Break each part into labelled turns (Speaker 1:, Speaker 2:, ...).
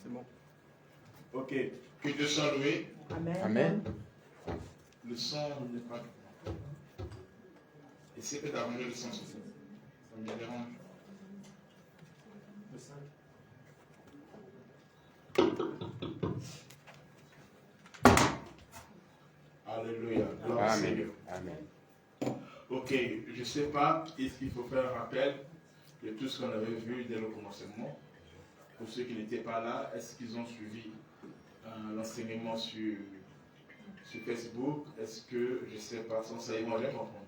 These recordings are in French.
Speaker 1: C'est bon.
Speaker 2: Ok. Que Dieu soit loué.
Speaker 3: Amen.
Speaker 1: Amen.
Speaker 2: Le son n'est pas. Essayez peut-être d'arranger le son, s'il vous plaît. Ça me dérange. Le 5. Alléluia. Gloire au
Speaker 1: Amen.
Speaker 2: Seigneur.
Speaker 1: Amen.
Speaker 2: Ok, je ne sais pas, est-ce qu'il faut faire un rappel de tout ce qu'on avait vu dès le commencement. Pour ceux qui n'étaient pas là, est-ce qu'ils ont suivi l'enseignement sur Facebook? Est-ce que, je ne sais pas, sans ça, ils vont rien comprendre.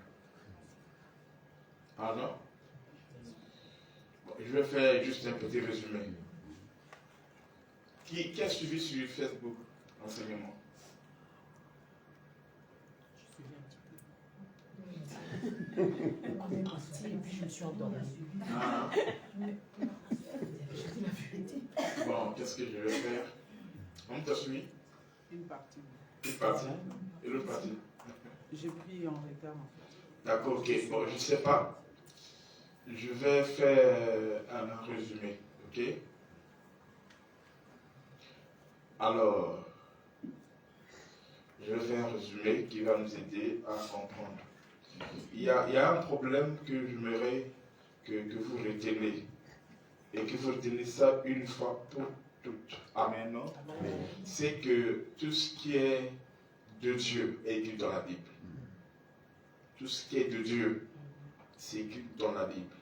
Speaker 2: Pardon? Bon, je vais faire juste un petit résumé. Qui a suivi sur Facebook l'enseignement?
Speaker 3: On est parti et puis je me suis endormie.
Speaker 2: Ah.
Speaker 3: Je dis la vérité.
Speaker 2: Bon, qu'est-ce que je vais faire? On t'a suivi?
Speaker 4: Une partie.
Speaker 2: Une partie. Et l'autre partie?
Speaker 4: J'ai pris en retard en fait.
Speaker 2: D'accord, ok. Bon, je ne sais pas. Je vais faire un résumé, ok? Alors, je vais faire un résumé qui va nous aider à comprendre. Il y a un problème que j'aimerais que vous retenez. Et que vous retenez ça une fois pour toutes. Amen, non?
Speaker 1: Amen.
Speaker 2: C'est que tout ce qui est de Dieu est écrit dans la Bible. Tout ce qui est de Dieu, c'est écrit dans la Bible.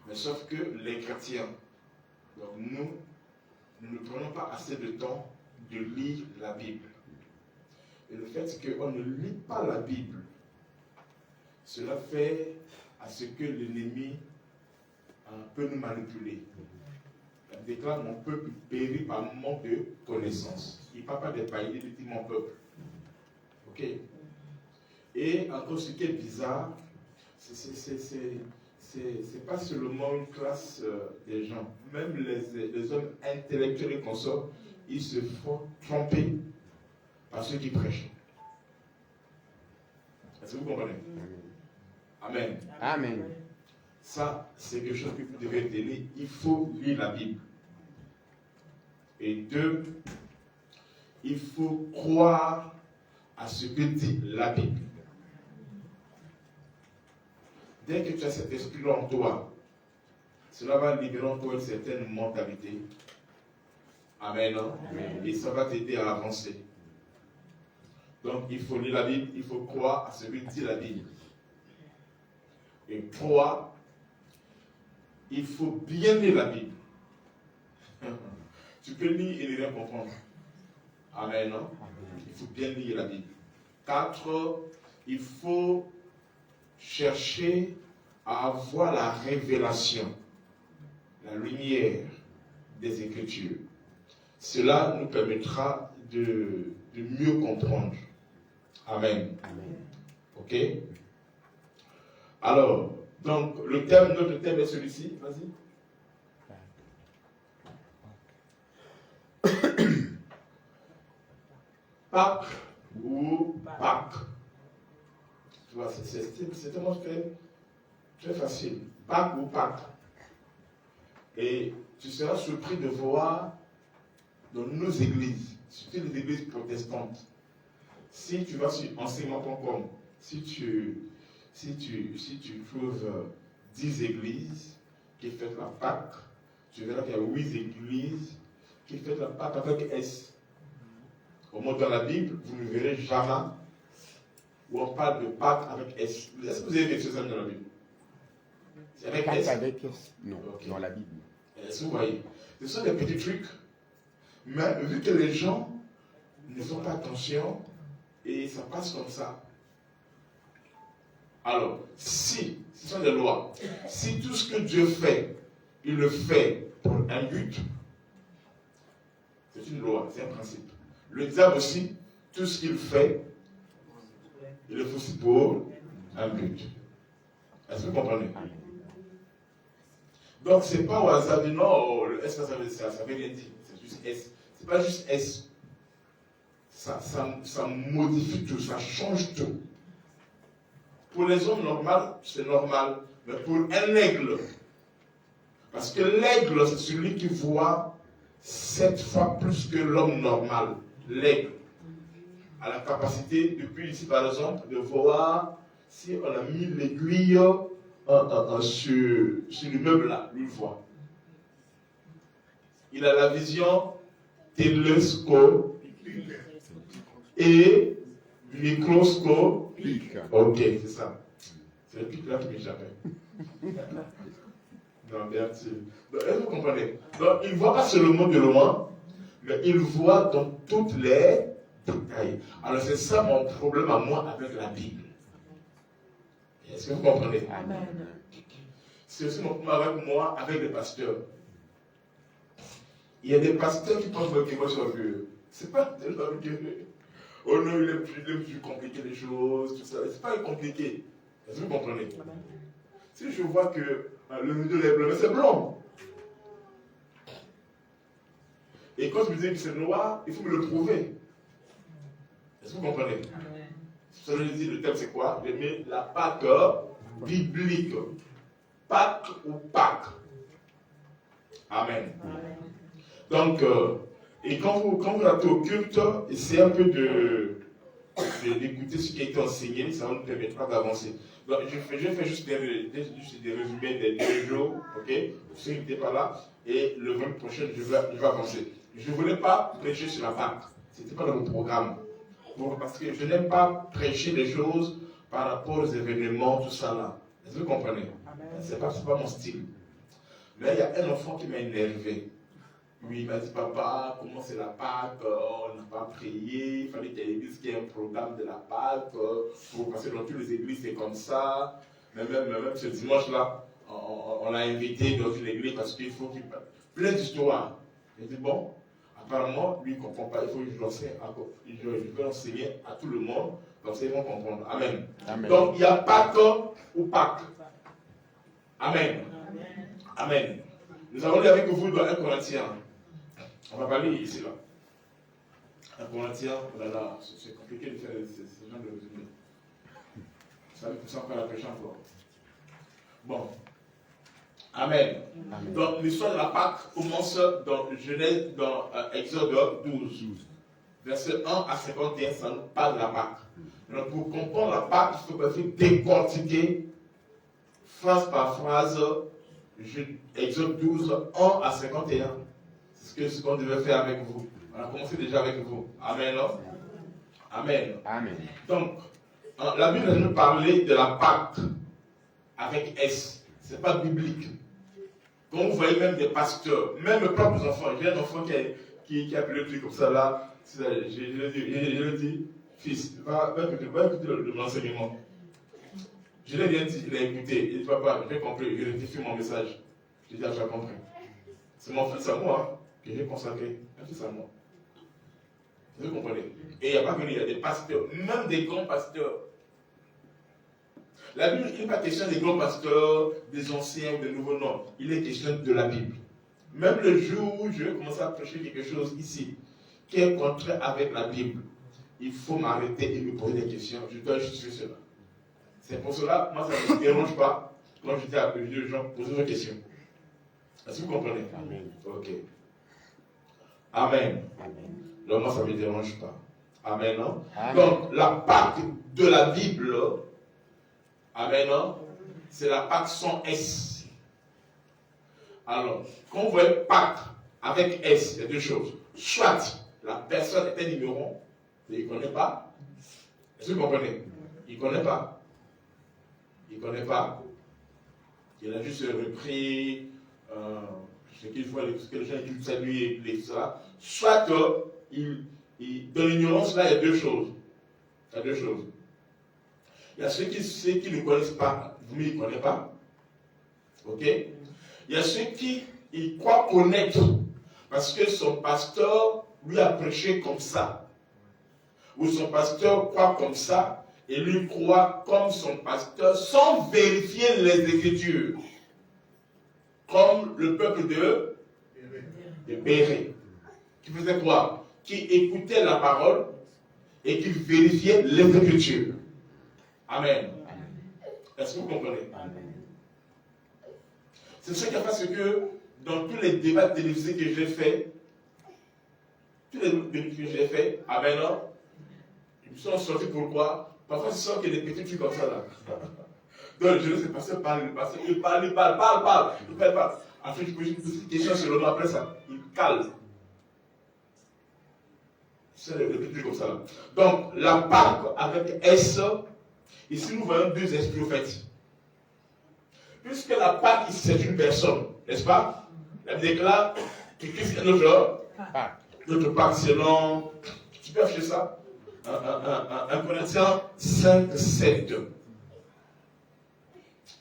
Speaker 2: Mais sauf que les chrétiens, donc nous ne prenons pas assez de temps de lire la Bible. Et le fait qu'on ne lit pas la Bible, cela fait à ce que l'ennemi peut nous manipuler. Il déclare mon peuple périt par manque de connaissance. Il ne parle pas des païens, il dit mon peuple. Ok? Et encore ce qui est bizarre, c'est pas seulement une classe des gens. Même les hommes intellectuels et consorts, ils se font tromper par ceux qui prêchent. Est-ce que vous comprenez? Amen.
Speaker 1: Amen.
Speaker 2: Ça, c'est quelque chose que vous devez tenir. Il faut lire la Bible. Et deux, il faut croire à ce que dit la Bible. Dès que tu as cet esprit-là en toi, cela va libérer en toi une certaine mentalité. Amen.
Speaker 1: Amen.
Speaker 2: Et ça va t'aider à avancer. Donc, il faut lire la Bible, il faut croire à ce que dit la Bible. Et croire, il faut bien lire la Bible. Tu peux lire et ne rien comprendre. Amen, non? Il faut bien lire la Bible. 4, il faut chercher à avoir la révélation, la lumière des Écritures. Cela nous permettra de mieux comprendre. Amen.
Speaker 1: Amen.
Speaker 2: Ok? Alors, donc, notre thème est celui-ci. Vas-y. Pâques ou Pâques. Tu vois, c'est tellement très facile. Pâques ou Pâques. Et tu seras surpris de voir dans nos églises, surtout les églises protestantes, si tu vas sur enseignement.com, si tu trouves 10 églises qui fêtent la Pâques, tu verras qu'il y a 8 églises qui fêtent la Pâques avec S. Au moins dans la Bible, vous ne verrez jamais où on parle de Pâques avec S. Est-ce que vous avez quelque chose dans la Bible? C'est avec
Speaker 1: Pas
Speaker 2: S?
Speaker 1: avec S. Non,
Speaker 2: Ok.
Speaker 1: dans la Bible.
Speaker 2: Est-ce que vous voyez? Ce sont des petits trucs, mais vu que les gens ne font pas attention et ça passe comme ça. Alors, si, ce sont des lois, si tout ce que Dieu fait, il le fait pour un but, c'est une loi, c'est un principe. Le diable aussi, tout ce qu'il fait, il le fait aussi pour un but. Est-ce que vous comprenez? Donc, c'est pas au hasard de non, le S, ça veut rien dire. C'est juste S. C'est pas juste S. Ça modifie tout, ça change tout. Pour les hommes normaux, c'est normal. Mais pour un aigle, Parce que l'aigle, c'est celui qui voit 7 fois plus que l'homme normal. L'aigle a la capacité, depuis ici par exemple, de voir si on a mis l'aiguille sur l'immeuble là, lui voit. Il a la vision télescopique et microscopique. Ok, c'est ça. C'est le pic là qui m'échappait. Non, merci. Donc, est-ce que vous comprenez? Donc, il ne voit pas seulement de loin, mais il voit dans toutes les détails. Alors, c'est ça mon problème à moi avec la Bible. Est-ce que vous comprenez?
Speaker 3: Amen.
Speaker 2: C'est aussi mon problème avec moi, avec les pasteurs. Il y a des pasteurs qui pensent que moi je suis vieux. C'est pas de l'orgueil. Oh non, il aime plus compliquer les choses, tout ça. C'est pas compliqué. Est-ce que vous comprenez? Si je vois que le milieu est blanc, mais c'est blanc. Et quand je me dis que c'est noir, il faut me le prouver. Est-ce que vous comprenez? Ça veut dire, le thème c'est quoi? J'ai mis la Pâque biblique. Pâque ou Pâques. Amen. Donc, et quand vous êtes au culte, essayez un peu d'écouter ce qui a été enseigné, ça vous permettra d'avancer. Donc, je fais juste des résumés des 2 jours, ok? Ceux qui n'étaient pas là, et le 20 prochain, je vais avancer. Je ne voulais pas prêcher sur la Pâque. Ce n'était pas dans mon programme. Parce que je n'aime pas prêcher des choses par rapport aux événements, tout ça là. Est-ce que vous comprenez? Ce n'est pas mon style. Mais il y a un enfant qui m'a énervé. Lui, il m'a dit, papa, comment c'est la Pâque? On n'a pas prié, il fallait qu'il y ait l'église qui ait un programme de la Pâque. Parce que dans toutes les églises, c'est comme ça. Mais même ce dimanche-là, on l'a invité dans une église parce qu'il faut qu'il parle. Plein d'histoires. Il dit, bon, apparemment, lui, il ne comprend pas. Il faut que je vais enseigner à tout le monde. Donc, ils vont comprendre. Amen.
Speaker 1: Amen.
Speaker 2: Donc, il y a Pâque ou Pâque. Amen. Amen. Nous allons lire avec vous dans 1 Corinthiens. On va parler ici, là. 1 Corinthiens, voilà, c'est compliqué de faire ce genre de résumé. Vous savez que ça encore la pêche encore. Bon. Amen.
Speaker 1: Amen.
Speaker 2: Donc, l'histoire de la Pâque commence dans Genèse, dans Exode 12. Verset 1 à 51, ça nous parle de la Pâque. Donc, pour comprendre la Pâque, il faut peut-être décortiquer phrase par phrase Exode 12, 1 à 51. C'est ce qu'on devait faire avec vous. On a commencé déjà avec vous. Amen, non? Amen.
Speaker 1: Amen.
Speaker 2: Donc, la Bible nous parlait de la Pâque avec S. Ce n'est pas biblique. Quand vous voyez même des pasteurs, même mes propres enfants, j'ai un enfant qui a appelé le truc comme ça là, je lui dis, fils, va écouter l'enseignement. Je l'ai bien dit, il a écouté. Il dit, papa, j'ai compris, je rectifie mon message. Je dis, j'ai compris. C'est mon fils à moi que j'ai consacré. Un fils à moi. Vous comprenez? Et il n'y a pas que lui, il y a des pasteurs, même des grands pasteurs. La Bible, il n'est pas question des grands pasteurs, des anciens ou des nouveaux noms. Il est question de la Bible. Même le jour où je vais commencer à prêcher quelque chose ici, qui est contraire avec la Bible, il faut m'arrêter et me poser des questions. Je dois justifier cela. C'est pour cela, moi, ça ne me dérange pas quand je dis à plusieurs gens, posez vos questions. Est-ce que vous comprenez?
Speaker 1: Amen.
Speaker 2: Ok. Amen.
Speaker 1: Amen.
Speaker 2: Donc, moi, ça ne me dérange pas. Amen. Non?
Speaker 1: Amen.
Speaker 2: Donc, la Pâque de la Bible, amen, non? C'est la Pâque sans S. Alors, quand vous voyez Pâque avec S, il y a 2 choses. Soit la personne est un ignorant, mais il ne connaît pas. Est-ce que vous comprenez? Il ne connaît pas. Il ne connaît pas. Il a juste repris ce qu'il faut, ce que les gens écoutent sa nuit et tout ça. Soit dans l'ignorance, là, il y a 2 choses. Il y a 2 choses. Il y a ceux qui ne connaissent pas, mais ils ne connaissent pas. Ok? Il y a ceux qui croient connaître, parce que son pasteur lui a prêché comme ça. Ou son pasteur croit comme ça, et lui croit comme son pasteur, sans vérifier les Écritures. Comme le peuple de Béré, qui faisait quoi? Qui écoutait la parole et qui vérifiait les Écritures. Amen. Est-ce que vous comprenez?
Speaker 1: Amen.
Speaker 2: C'est ce qui a fait ce que dans tous les débats télévisés que j'ai fait, amen, non, ils me sont sortis pourquoi? Parfois, ce sont que des petits trucs comme ça là. Donc, je laisse le pasteur parler, il parle. Après, je pose une petite question sur le nom, après ça, il cale. C'est des petits trucs comme ça là. Donc, la Pâque avec S, ici nous voyons deux esprits au fait. Puisque la Pâque ici c'est une personne, n'est-ce pas? Elle déclare que Christ est notre Pâque selon, tu peux acheter ça? 1 Corinthiens 5, 7.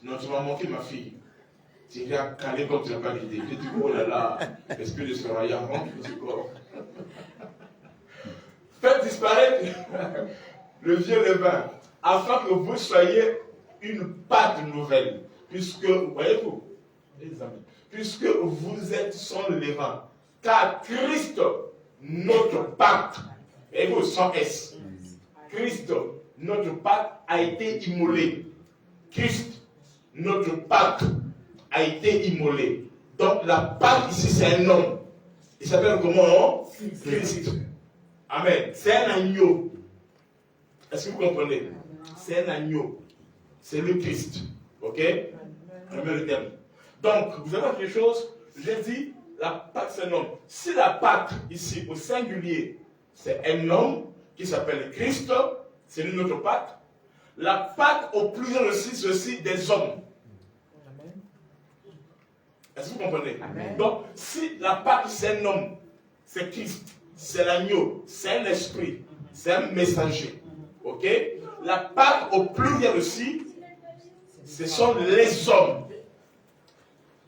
Speaker 2: Non, tu m'as manqué ma fille. Tu viens caler comme tu n'as pas l'idée. J'ai dit, oh là là, l'esprit de Soraya rentre dans ce corps. Faites disparaître le vieux levain, afin que vous soyez une pâte nouvelle. Puisque, voyez-vous, les amis, puisque vous êtes son levain. Car Christ, notre pâte, voyez-vous, sans S. Christ, notre pâte, a été immolé. Christ, notre Pâque, a été immolé. Donc la Pâque ici, c'est un homme. Il s'appelle comment, non? Christ. Amen. C'est un agneau. Est-ce que vous comprenez? C'est un agneau. C'est le Christ. Ok? Amen le terme. Donc, vous avez quelque chose? J'ai dit, la Pâque, c'est un homme. Si la Pâque, ici, au singulier, c'est un homme qui s'appelle Christ, c'est notre Pâque. La Pâque au pluriel aussi, c'est aussi des hommes. Est-ce que vous comprenez? Amen. Donc, si la Pâque, c'est un homme, c'est Christ, c'est l'agneau, c'est un esprit, c'est un messager. Ok? La Pâque au pluriel aussi, ce sont les hommes.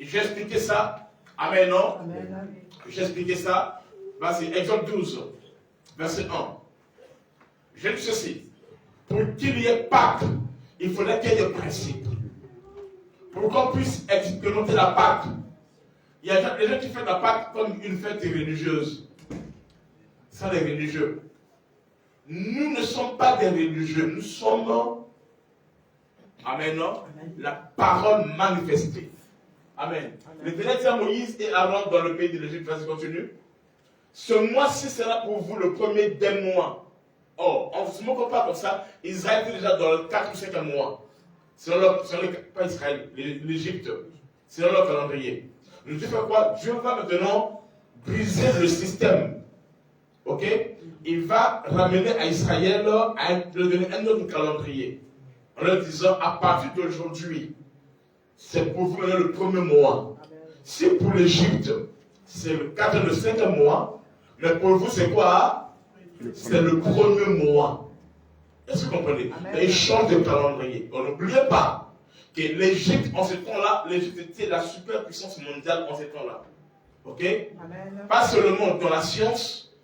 Speaker 2: Et j'ai expliqué ça. Amen, non? Amen. J'ai expliqué ça. Vas-y, Exode 12, verset 1. J'ai dit ceci. Pour qu'il y ait Pâque, il faudrait qu'il y ait des principes. Pour qu'on puisse expérimenter la Pâque, il y a des gens qui font la Pâque comme une fête religieuse. Ce sont des religieux. Nous ne sommes pas des religieux, nous sommes, amen, non? La parole manifestée. Amen. Le Ténèbre dit à Moïse et Aaron dans le pays de l'Égypte, vas-y, continue. Ce mois-ci sera pour vous le premier des mois. Or, on ne se moque pas comme ça, Israël était déjà dans le 4 ou 5e mois. Pas Israël, l'Égypte. Selon leur calendrier. Donc Dieu fait quoi? Dieu va maintenant briser le système. Ok? Il va ramener à Israël, leur donner un autre calendrier. En leur disant, à partir d'aujourd'hui, c'est pour vous maintenant le premier mois. Si pour l'Égypte, c'est le 4 et le 5e mois, mais pour vous, c'est quoi? C'est le premier mois. Est-ce que vous comprenez? Et il change de calendrier. On n'oubliez pas que l'Égypte, en ce temps-là, l'Égypte était la superpuissance mondiale en ce temps-là. Ok? Amen. Pas seulement dans la science,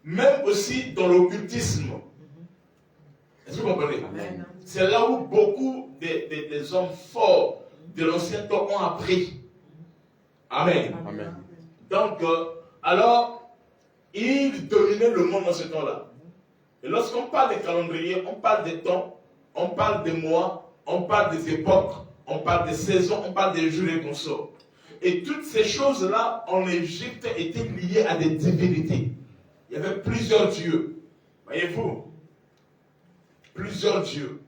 Speaker 2: même aussi dans l'occultisme. Est-ce que vous comprenez? Amen. C'est là où beaucoup des hommes forts de l'ancien temps ont appris. Amen. Amen. Donc, alors, ils dominaient le monde en ce temps-là. Et lorsqu'on parle des calendriers, on parle des temps, on parle des mois, on parle des époques, on parle des saisons, on parle des jours et consorts. Et toutes ces choses-là, en Égypte, étaient liées à des divinités. Il y avait plusieurs dieux. Voyez-vous? Plusieurs dieux.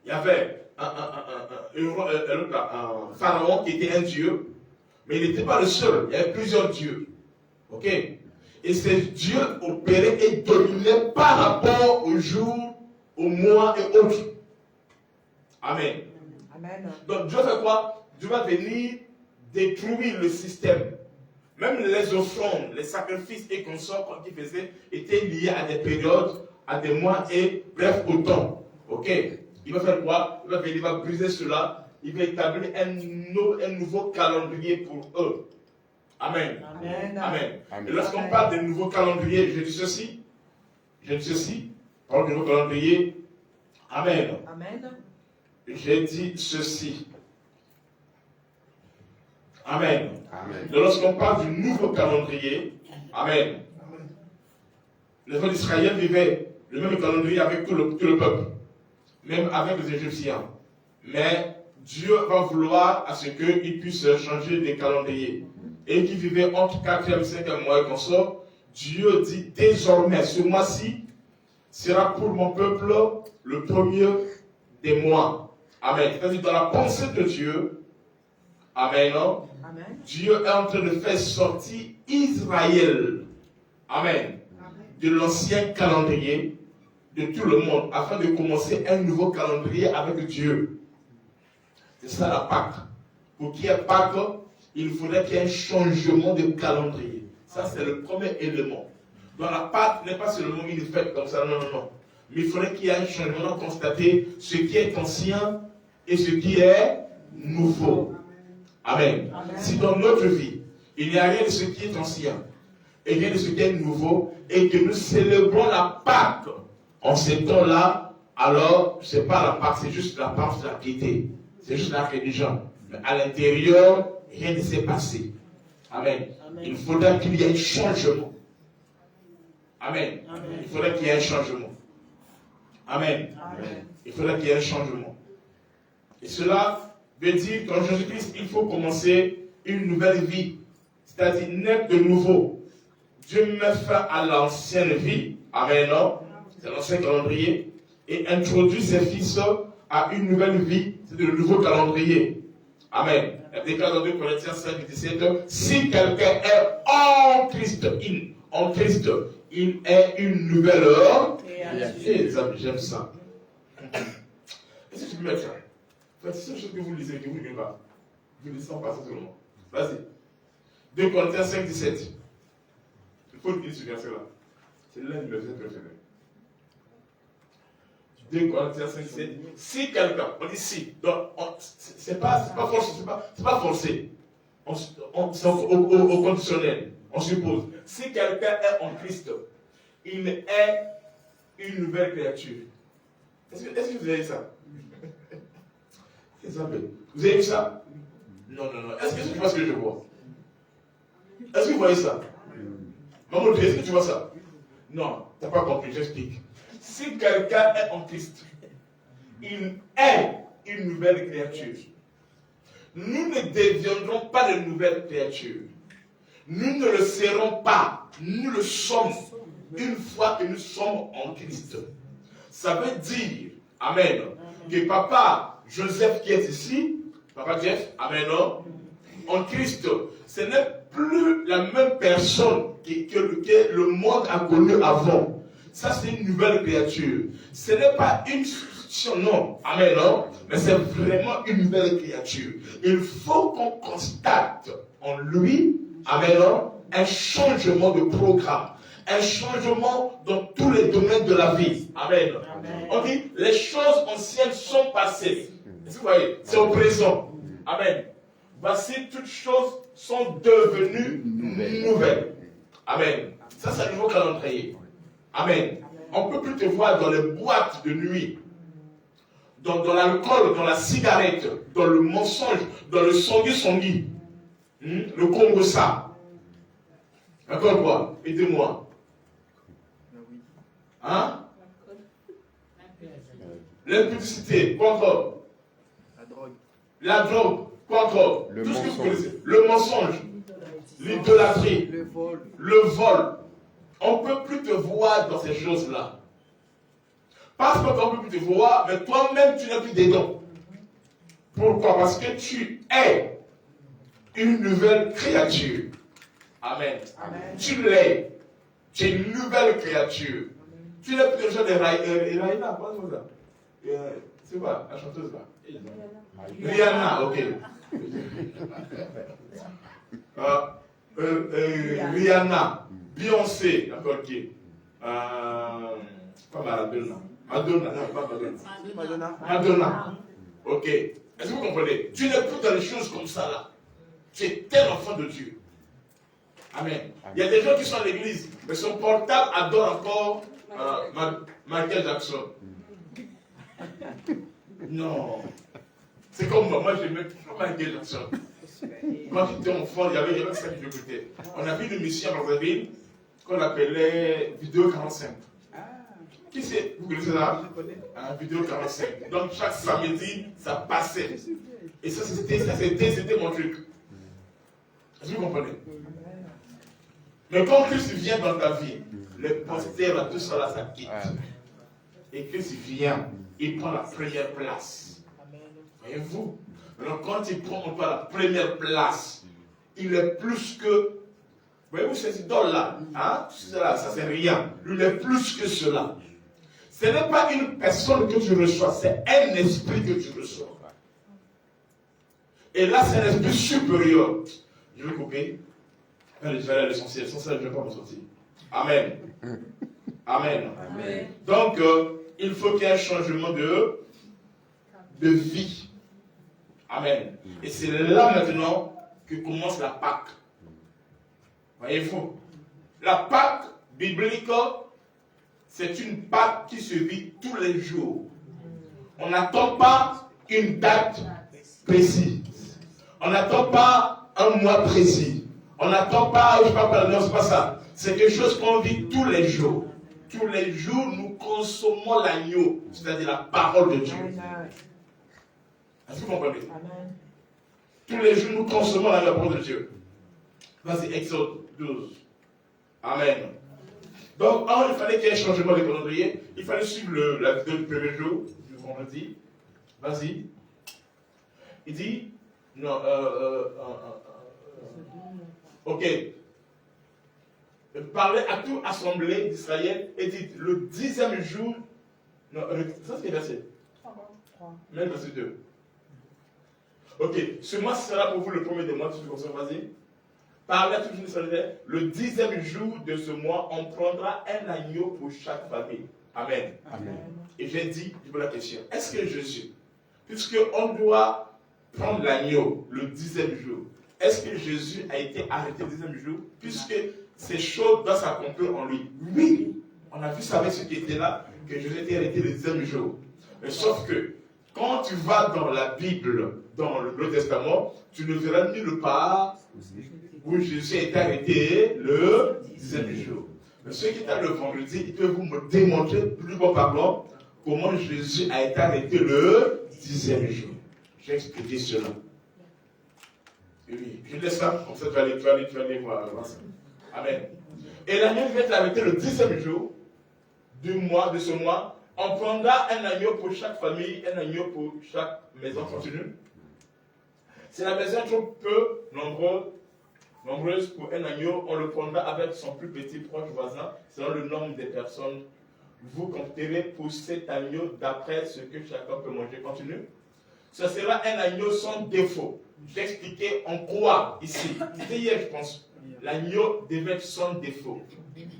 Speaker 2: Il y avait un pharaon qui était un dieu, mais il n'était pas le seul. Il y avait plusieurs dieux. Ok? Et ces dieux opéraient et dominaient par rapport aux jours, aux mois et autres. Amen. Amen. Donc Dieu fait quoi? Dieu va venir détruire le système. Même les offrandes, les sacrifices et consorts qu'on faisait étaient liés à des périodes, à des mois et bref au temps. Ok? Il va faire quoi? Il va briser cela. Il va établir un nouveau calendrier pour eux. Amen. Amen. Amen. Amen. Et lorsqu'on parle de nouveau calendrier, je dis ceci. Parle de nouveau calendrier. Amen. Amen. J'ai dit ceci. Amen. Amen. Et lorsqu'on parle du nouveau calendrier, Amen. Les gens d'Israël vivaient le même calendrier avec tout le peuple, même avec les Égyptiens. Mais Dieu va vouloir à ce qu'il puisse changer les calendriers. Et qui vivait entre 4e et 5e mois et qu'on sort, Dieu dit désormais, ce mois-ci sera pour mon peuple le premier des mois. Amen. C'est-à-dire dans la pensée de Dieu, Amen, non?
Speaker 4: Amen.
Speaker 2: Dieu est en train de faire sortir Israël, Amen, de l'ancien calendrier de tout le monde, afin de commencer un nouveau calendrier avec Dieu. C'est ça la Pâque. Pour qu'il y ait Pâque, il faudrait qu'il y ait un changement de calendrier. Ça, c'est le premier élément. Dans la Pâque n'est pas seulement une fête comme ça, non, non, non. Mais il faudrait qu'il y ait un changement, constater ce qui est ancien et ce qui est nouveau. Amen. Amen. Si dans notre vie, il n'y a rien de ce qui est ancien et rien de ce qui est nouveau, et que nous célébrons la Pâque en ces temps-là, alors ce n'est pas la Pâque, c'est juste la Pâque de la piété. C'est juste la religion. Mais à l'intérieur, rien ne s'est passé. Amen. Amen. Il faudra qu'il y ait un changement. Amen. Amen. Il faudra qu'il y ait un changement. Amen. Amen. Il faudra qu'il y ait un changement. Et cela veut dire qu'en Jésus-Christ, il faut commencer une nouvelle vie. C'est-à-dire naître de nouveau. Dieu met fin à l'ancienne vie. Amen. Non? C'est l'ancien calendrier. Et introduit ses fils à une nouvelle vie. C'est le nouveau calendrier. Amen. La déclare dans 2 Corinthiens 5, 17. Si quelqu'un est en Christ, il est une nouvelle heure. Et les amis, j'aime ça. Est-ce que tu peux mettre ça? C'est une chose que vous lisez, que vous ne lisez pas. Vous lisez en passant seulement. Vas-y. 2 Corinthiens 5, 17. Il faut lire ce verset-là. C'est l'un de mes versets préférés. 2 Corinthiens 5, 17. Si quelqu'un, on dit si, donc c'est pas forcé, c'est pas forcé. C'est au conditionnel. On suppose. Si quelqu'un est en Christ, il est une nouvelle créature. Est-ce que vous avez ça? Vous avez vu ça? Non, non, non. Est-ce que tu vois ce que je vois? Est-ce que vous voyez ça? Maman, est-ce que tu vois ça? Non, tu n'as pas compris, j'explique. Si quelqu'un est en Christ, il est une nouvelle créature. Nous ne deviendrons pas de nouvelles créatures. Nous ne le serons pas. Nous le sommes une fois que nous sommes en Christ. Ça veut dire, Amen, que papa Joseph qui est ici, papa Jeff, Amen, en Christ, ce n'est plus la même personne que le monde a connu avant. Ça, c'est une nouvelle créature. Ce n'est pas une substitution, non. Amen, non. Mais c'est vraiment une nouvelle créature. Il faut qu'on constate en lui, amen, non, un changement de programme. Un changement dans tous les domaines de la vie. Amen. Amen. On dit, les choses anciennes sont passées. Vous voyez, c'est au présent. Amen. Voici, toutes choses sont devenues nouvelles. Amen. Ça, c'est un nouveau calendrier. Amen. On ne peut plus te voir dans les boîtes de nuit, dans l'alcool, dans la cigarette, dans le mensonge, dans le sangui, le Congo ça. D'accord quoi? Aidez-moi. Hein? L'impudicité, quoi encore? La drogue, quoi encore? Tout ce que vous connaissez. Le mensonge, l'idolâtrie, le vol. On ne peut plus te voir dans ces choses-là. Parce qu'on ne peut plus te voir, mais toi-même, tu n'es plus dedans. Pourquoi? Parce que tu es une nouvelle créature. Amen. Amen. Tu l'es. Tu es une nouvelle créature. Tu n'es plus le genre de Raïna, c'est quoi la chanteuse là? Rihanna, ok. Rihanna, Beyoncé, d'accord, qui pas Maradona. Madonna, non, pas Madonna. Madonna. Ok. Est-ce que vous comprenez? Tu n'es plus dans les choses comme ça là. Tu es tel enfant de Dieu. Amen. Il y a des gens qui sont à l'église, mais son portable adore encore Michael Jackson. Non. C'est comme moi j'aimais toujours Michael Jackson. Quand j'étais enfant, il y avait ça qui j'écoutais. On avait une émission à Brazzaville qu'on appelait Vidéo 45. Qui c'est? Vous connaissez ça? Vidéo 45. Donc chaque samedi, ça passait. Et ça, c'était mon truc. Est-ce que vous comprenez? Mais quand Christ vient dans ta vie, le postère, tout ça là, ça quitte. Et Christ vient, il prend la première place. Voyez-vous? Alors quand il prend encore la première place, il est plus que... Voyez-vous, ces idoles-là, hein? Ça c'est rien. Il est plus que cela. Ce n'est pas une personne que tu reçois, c'est un esprit que tu reçois. Et là, c'est un esprit supérieur. Je vais couper. Allez, je vais aller à l'essentiel. Sans ça, je ne vais pas me sortir. Amen. Amen.
Speaker 3: Amen.
Speaker 2: Donc, il faut qu'il y ait un changement de vie. Amen. Et c'est là maintenant que commence la Pâque. Voyez-vous, la Pâque biblique, c'est une Pâque qui se vit tous les jours. On n'attend pas une date précise. On n'attend pas un mois précis. On n'attend pas, je ne sais pas, non, c'est pas ça. C'est quelque chose qu'on vit tous les jours. Tous les jours, nous consommons l'agneau, c'est-à-dire la parole de Dieu. Est-ce que vous comprenez? Tous les jours, nous consommons la parole de Dieu. Vas-y, Exode 12. Amen. Donc, il fallait qu'il y ait un changement de calendrier. Il fallait suivre la vidéo du premier jour, du vendredi. Vas-y. Il dit, non, ok. Parlez à toute assemblée d'Israël et dit, le 10e jour, non, ça c'est verset. 3. Même verset 2. Ok, ce mois sera pour vous le premier des mois, tu veux vas-y. Parlez à toute l'Israël, le 10e jour de ce mois, on prendra un agneau pour chaque famille. Amen. Amen. Et j'ai dit, je pose la question, est-ce que Jésus, puisqu'on doit prendre l'agneau le 10e jour, est-ce que Jésus a été arrêté le 10e jour, puisque ces choses doivent s'accomplir en lui? Oui, on a vu ça avec ceux qui étaient là, que Jésus a été arrêté le 10e jour. Mais sauf que, quand tu vas dans la Bible, dans le Nouveau Testament, tu ne verras nulle part où Jésus a été arrêté le 10e jour. Mais ceux qui étaient le vendredi, ils peuvent vous démontrer, plus bon parlant, comment Jésus a été arrêté le 10e jour. J'ai expliqué cela. Oui, je laisse ça, comme ça tu vas aller voir ça. Amen. Et l'agneau va être arrêté le 10e jour de ce mois. On prendra un agneau pour chaque famille, un agneau pour chaque maison. Continue. Si la maison est trop peu nombreuse pour un agneau, on le prendra avec son plus petit proche voisin, selon le nombre des personnes. Vous compterez pour cet agneau d'après ce que chacun peut manger. Continue. Ce sera un agneau sans défaut. J'ai expliqué en quoi ici. C'était hier, je pense. L'agneau devait être sans défaut.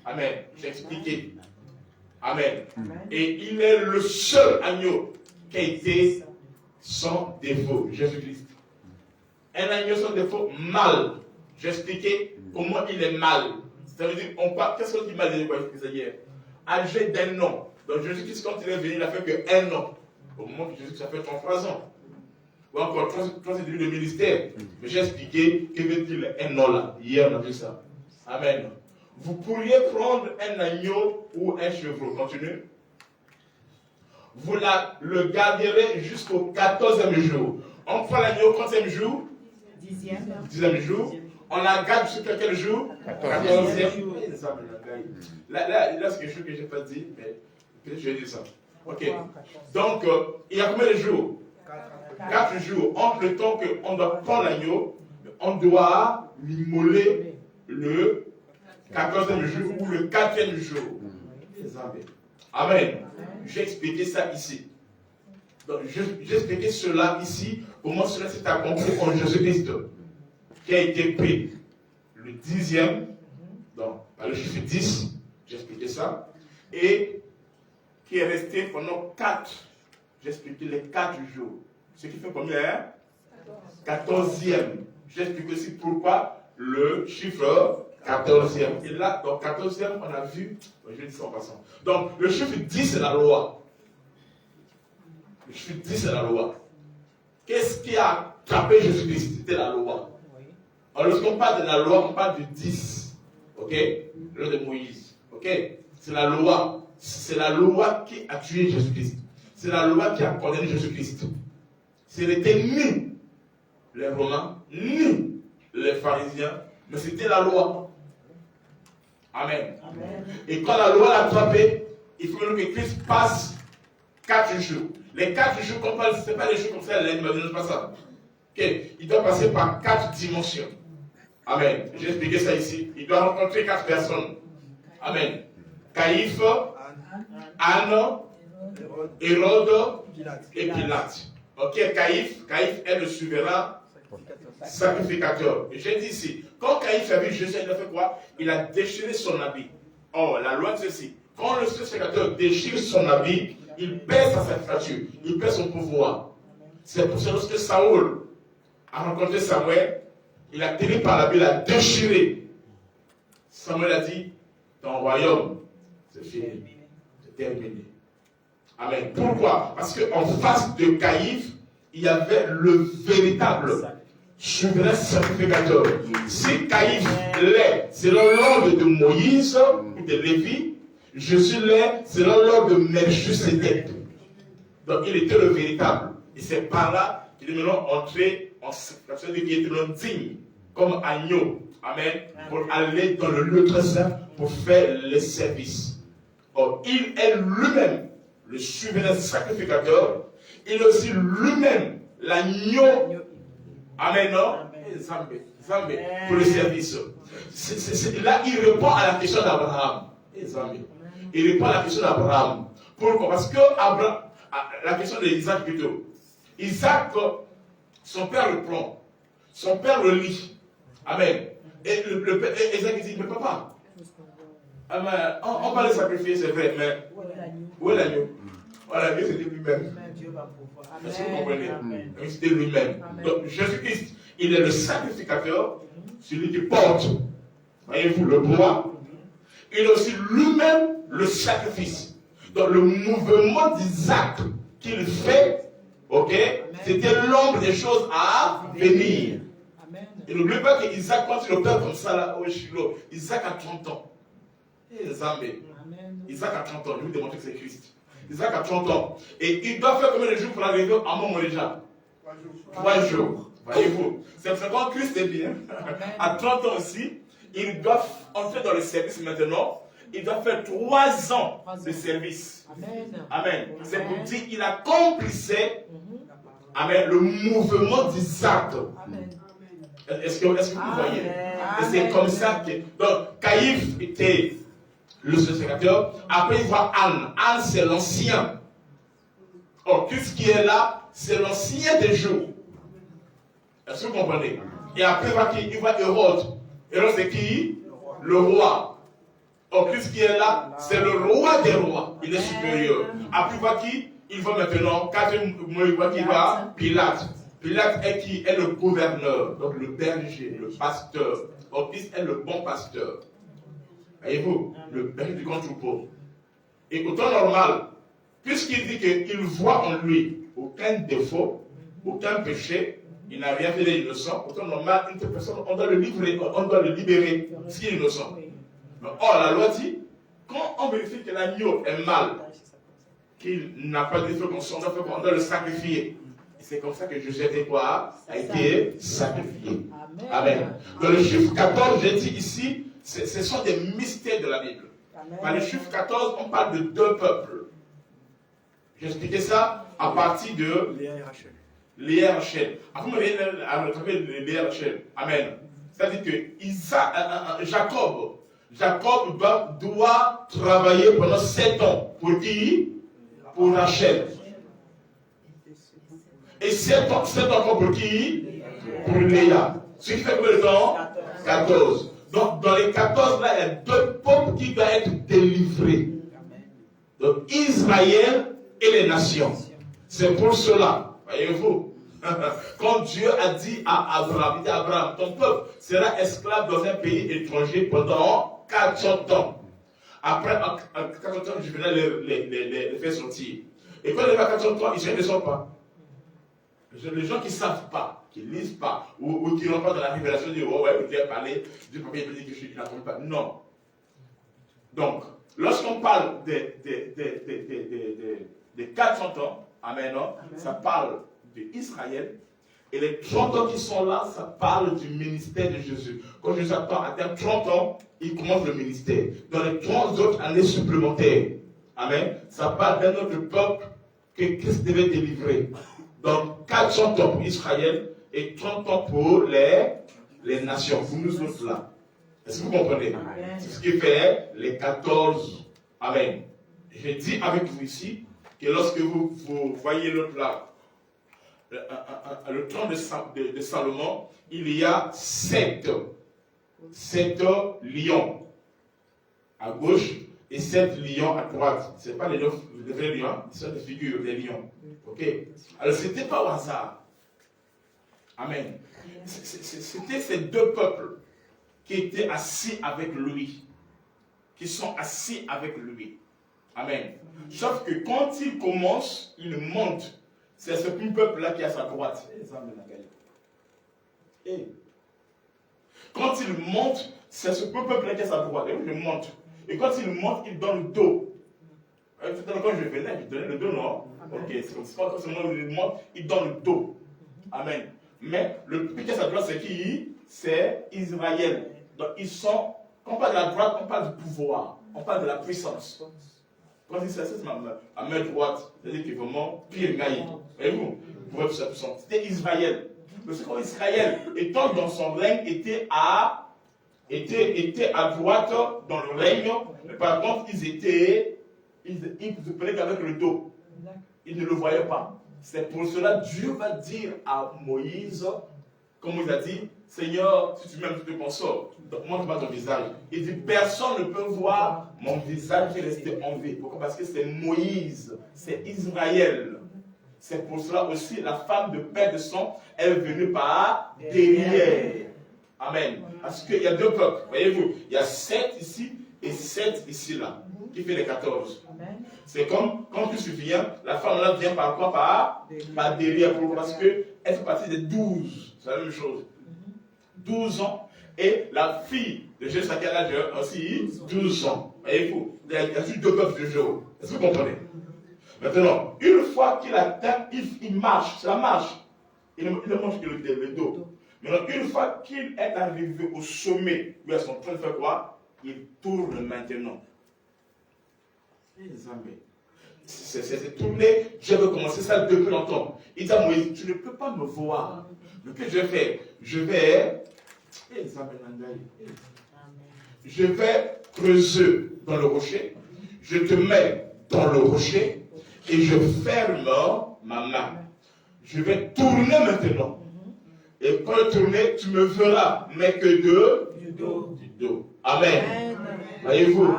Speaker 2: Amen. J'ai expliqué. Amen. Et il est le seul agneau qui a été sans défaut. Jésus-Christ. Un agneau sans défaut, mâle. J'ai expliqué comment il est mâle. Ça veut dire, qu'est-ce qu'on dit mal hier? Âgé d'un an. Donc Jésus-Christ, quand il est venu, il n'a fait qu'un an. Au moment que Jésus, ça fait 33 ans. Ou encore 3 début de ministère. Mais j'ai expliqué que veut dire un an là. Hier, on a vu ça. Amen. Vous pourriez prendre un agneau ou un chevreau. Continue. Vous le garderez jusqu'au 14e jour. On prend l'agneau au 30e jour. 10e jour. On la garde jusqu'à quel jour? 14e. Là, c'est quelque chose que je n'ai pas dit, mais peut-être je vais dire ça. Ok. Donc, il y a combien de jours? 4 jours. Entre le temps qu'on doit prendre l'agneau, on doit l'immoler le 14e jour ou le 4e jour. Amen. J'ai expliqué ça ici. Donc, j'ai expliqué cela ici, comment cela s'est accompli en Jésus-Christ, qui a été pris le 10e, donc par le chiffre 10, j'ai expliqué ça, et qui est resté pendant 4, j'ai expliqué les 4 jours. Ce qui fait combien? 14e. J'ai expliqué aussi pourquoi le chiffre 14e. Et là, dans 14e, on a vu, je vais dire ça en passant. Donc, le chiffre 10, c'est la loi. Le chiffre 10, c'est la loi. Qu'est-ce qui a frappé Jésus-Christ? C'était la loi. Alors, lorsqu'on parle de la loi, on parle du 10. Ok? Le loi de Moïse. Ok? C'est la loi. C'est la loi qui a tué Jésus-Christ. C'est la loi qui a condamné Jésus-Christ. S'il était nu les Romains, ni les pharisiens, mais c'était la loi. Amen.
Speaker 3: Amen.
Speaker 2: Et quand la loi l'a attrapé, il faut que Christ passe 4 jours. Les 4 jours qu'on parle, ce n'est pas des jours comme ça, c'est pas ça. Okay. Il doit passer par 4 dimensions. Amen. J'ai expliqué ça ici. Il doit rencontrer 4 personnes. Amen. Caïphe, Anne, Hérode et Pilate. Ok, Caïphe est le souverain sacrificateur. Et j'ai dit ici, quand Caïphe a vu Jésus, il a fait quoi? Il a déchiré son habit. Oh, la loi dit ceci. Quand le sacrificateur déchire son habit, il perd sa sacrificature, il perd son pouvoir. C'est pour ça que lorsque Saoul a rencontré Samuel, il a tiré par l'habit, il a déchiré. Samuel a dit, ton royaume, c'est fini, c'est terminé. Amen. Pourquoi? Parce qu'en face de Caïphe, il y avait le véritable souverain sacrificateur. Si Caïphe l'est selon l'ordre de Moïse ou de Lévi, Jésus l'est selon l'ordre de Melchisédek. Donc il était le véritable. Et c'est par là qu'il est maintenant entré en sacrification qui était maintenant digne, comme agneau. Amen. Pour aller dans le lieu très saint pour faire les services. Or, il est lui-même le souverain sacrificateur. Il est aussi lui-même l'agneau. Amen, non? Zambé, pour le service. Là, il répond à la question d'Abraham. Il répond à la question d'Abraham. Pourquoi? Parce que Abraham, la question d'Isaac plutôt. Isaac, son père le prend. Son père le lit. Amen. Et Isaac dit, mais papa, on va le sacrifier, c'est vrai, mais où est l'agneau? L'agneau, c'était lui-même. Est-ce que vous comprenez? C'était lui-même. Donc, Jésus-Christ, il est le sacrificateur, celui qui porte, voyez-vous, le bois. Il est aussi lui-même le sacrifice. Donc, le mouvement d'Isaac qu'il fait, ok, c'était l'ombre des choses à venir. Et n'oubliez pas qu'Isaac, quand il opère comme ça, là, au Shiloh, Isaac a 30 ans. Et Zambé. Isaac a 30 ans, je vous démontre que c'est Christ. Isaac a 30 ans. Et il doit faire combien de jours pour arriver à Mont Moréja? 3 jours. Voyez-vous. C'est quand Christ est bien. À 30 ans aussi, il doit entrer dans le service maintenant. Il doit faire 3 ans de service. Amen. C'est pour dire qu'il accomplissait, amen, le mouvement d'Isaac. Est-ce que vous voyez? Et c'est comme ça que. Donc, Caïphe était le sacrificateur. Après, il voit Anne. Anne, c'est l'ancien. Or, tout ce qui est là, c'est l'ancien des jours. Est-ce que vous comprenez? Et après, il voit qui? Il voit Hérode. Hérode, c'est qui? Le roi. Or, tout ce qui est là, c'est le roi des rois. Il est supérieur. Après, il voit qui? Il voit maintenant, quatrième mois, il voit qui va? Pilate. Pilate est qui? Est le gouverneur, donc le berger, le pasteur. Or, Christ est le bon pasteur. Voyez-vous, le berger du grand troupeau. Et au temps normal, puisqu'il dit qu'il voit en lui aucun défaut, aucun péché, il n'a rien fait d'innocent, au temps normal, une telle personne, on doit le livrer, on doit le libérer, s'il est innocent. Or, la loi dit, quand on vérifie que l'agneau est mal, qu'il n'a pas de défaut comme ça, on doit le sacrifier. C'est comme ça que Jésus a été quoi? A été sacrifié. Amen. Dans le chiffre 14, j'ai dit ici, ce sont des mystères de la Bible. Dans le chiffre 14, on parle de 2 peuples. J'ai expliqué ça à partir de Léa et Rachel. Après, vous voyez à retrouver Léa et Rachel. Amen. C'est-à-dire que Jacob doit travailler pendant 7 ans. Pour qui? Pour Rachel. Et 7 ans encore pour qui? Pour Léa. Ce qui fait combien de temps? 14. Donc, dans les 14, là, il y a 2 peuples qui doivent être délivrés. Donc, Israël et les nations. C'est pour cela, voyez-vous, quand Dieu a dit à Abraham, il dit à Abraham, ton peuple sera esclave dans un pays étranger pendant 400 ans. Après, en 400 ans, je venais les faire sortir. Et quand il va à 400 ans, ils ne sortent pas. Les gens qui ne savent pas, qui ne lisent pas, ou qui n'ont pas dans la révélation, disent, oh ouais, vous devez parler, Dieu peut dire que je n'attends pas. Non. Donc, lorsqu'on parle des 400 ans, amen, non, ça parle d'Israël, Et les 30 ans qui sont là, ça parle du ministère de Jésus. Quand Jésus atteint 30 ans, il commence le ministère. Dans les 30 autres années supplémentaires, amen, ça parle d'un autre peuple que Christ devait délivrer. Donc 400 ans pour Israël et 30 ans pour les nations, pour nous autres là. Est-ce que vous comprenez? C'est ce qui fait les 14. Amen. Je dis avec vous ici que lorsque vous voyez l'autre là, le trône de Salomon, il y a 7 lions à gauche et 7 lions à droite. Ce n'est pas les vrais lions, ce sont des figures des lions. Ok? Alors ce n'était pas au hasard. Amen. C'était ces deux peuples qui étaient assis avec lui, qui sont assis avec lui. Amen. Sauf que quand il commence, il monte. C'est ce peuple-là qui est à sa droite. Quand il monte, c'est ce peuple-là qui est à sa droite. Et il monte. Et quand il monte, il donne le dos. Quand je venais, je donnais le dos, non? Ok, c'est pas seulement il monte, il donne le dos. Amen. Mais le plus qui est à sa droite, c'est qui? C'est Israël. Donc ils sont, quand on parle de la droite, on parle du pouvoir, on parle de la puissance. Quand il dit ça, c'est ma main droite, c'est-à-dire qu'il est vraiment pire gaï. Voyez-vous, vous pouvez tout ça puissant. C'était Israël. Le second Israël, étant dans son règne, était à droite dans le règne, mais par contre, ils se prenaient qu'avec le dos. Ils ne le voyaient pas. C'est pour cela que Dieu va dire à Moïse, comme il a dit, Seigneur, si tu m'aimes, tu te consoles. Donc, montre-moi ton visage. Il dit, personne ne peut voir mon visage qui est resté en vie. Pourquoi? Parce que c'est Moïse, c'est Israël. C'est pour cela aussi, la femme de père de sang est venue par derrière. Amen. Parce qu'il y a deux peuples. Voyez-vous, il y a 7 ici et 7 ici là, qui fait les 14. C'est comme quand tu te souviens, la femme là vient par quoi? Par derrière. Parce qu'elle fait partie des 12. C'est la même chose. 12 ans. Et la fille de Jésus, à quel âge aussi? 12 ans. Voyez-vous, il y a juste deux peuples de jour. Est-ce que vous comprenez? Maintenant, une fois qu'il atteint, il marche, c'est la marche. Il ne mange que le dos. Maintenant, une fois qu'il est arrivé au sommet, où ils sont en train de faire quoi? Il tourne maintenant. Les amis, c'est tourné, je veux commencer ça depuis longtemps. Il dit à Moïse, tu ne peux pas me voir. Mais que je vais faire? Je vais creuser dans le rocher, je te mets dans le rocher et je ferme ma main. Je vais tourner maintenant. Et quand je tourner, tu me verras, mais que du dos. Amen. Voyez-vous?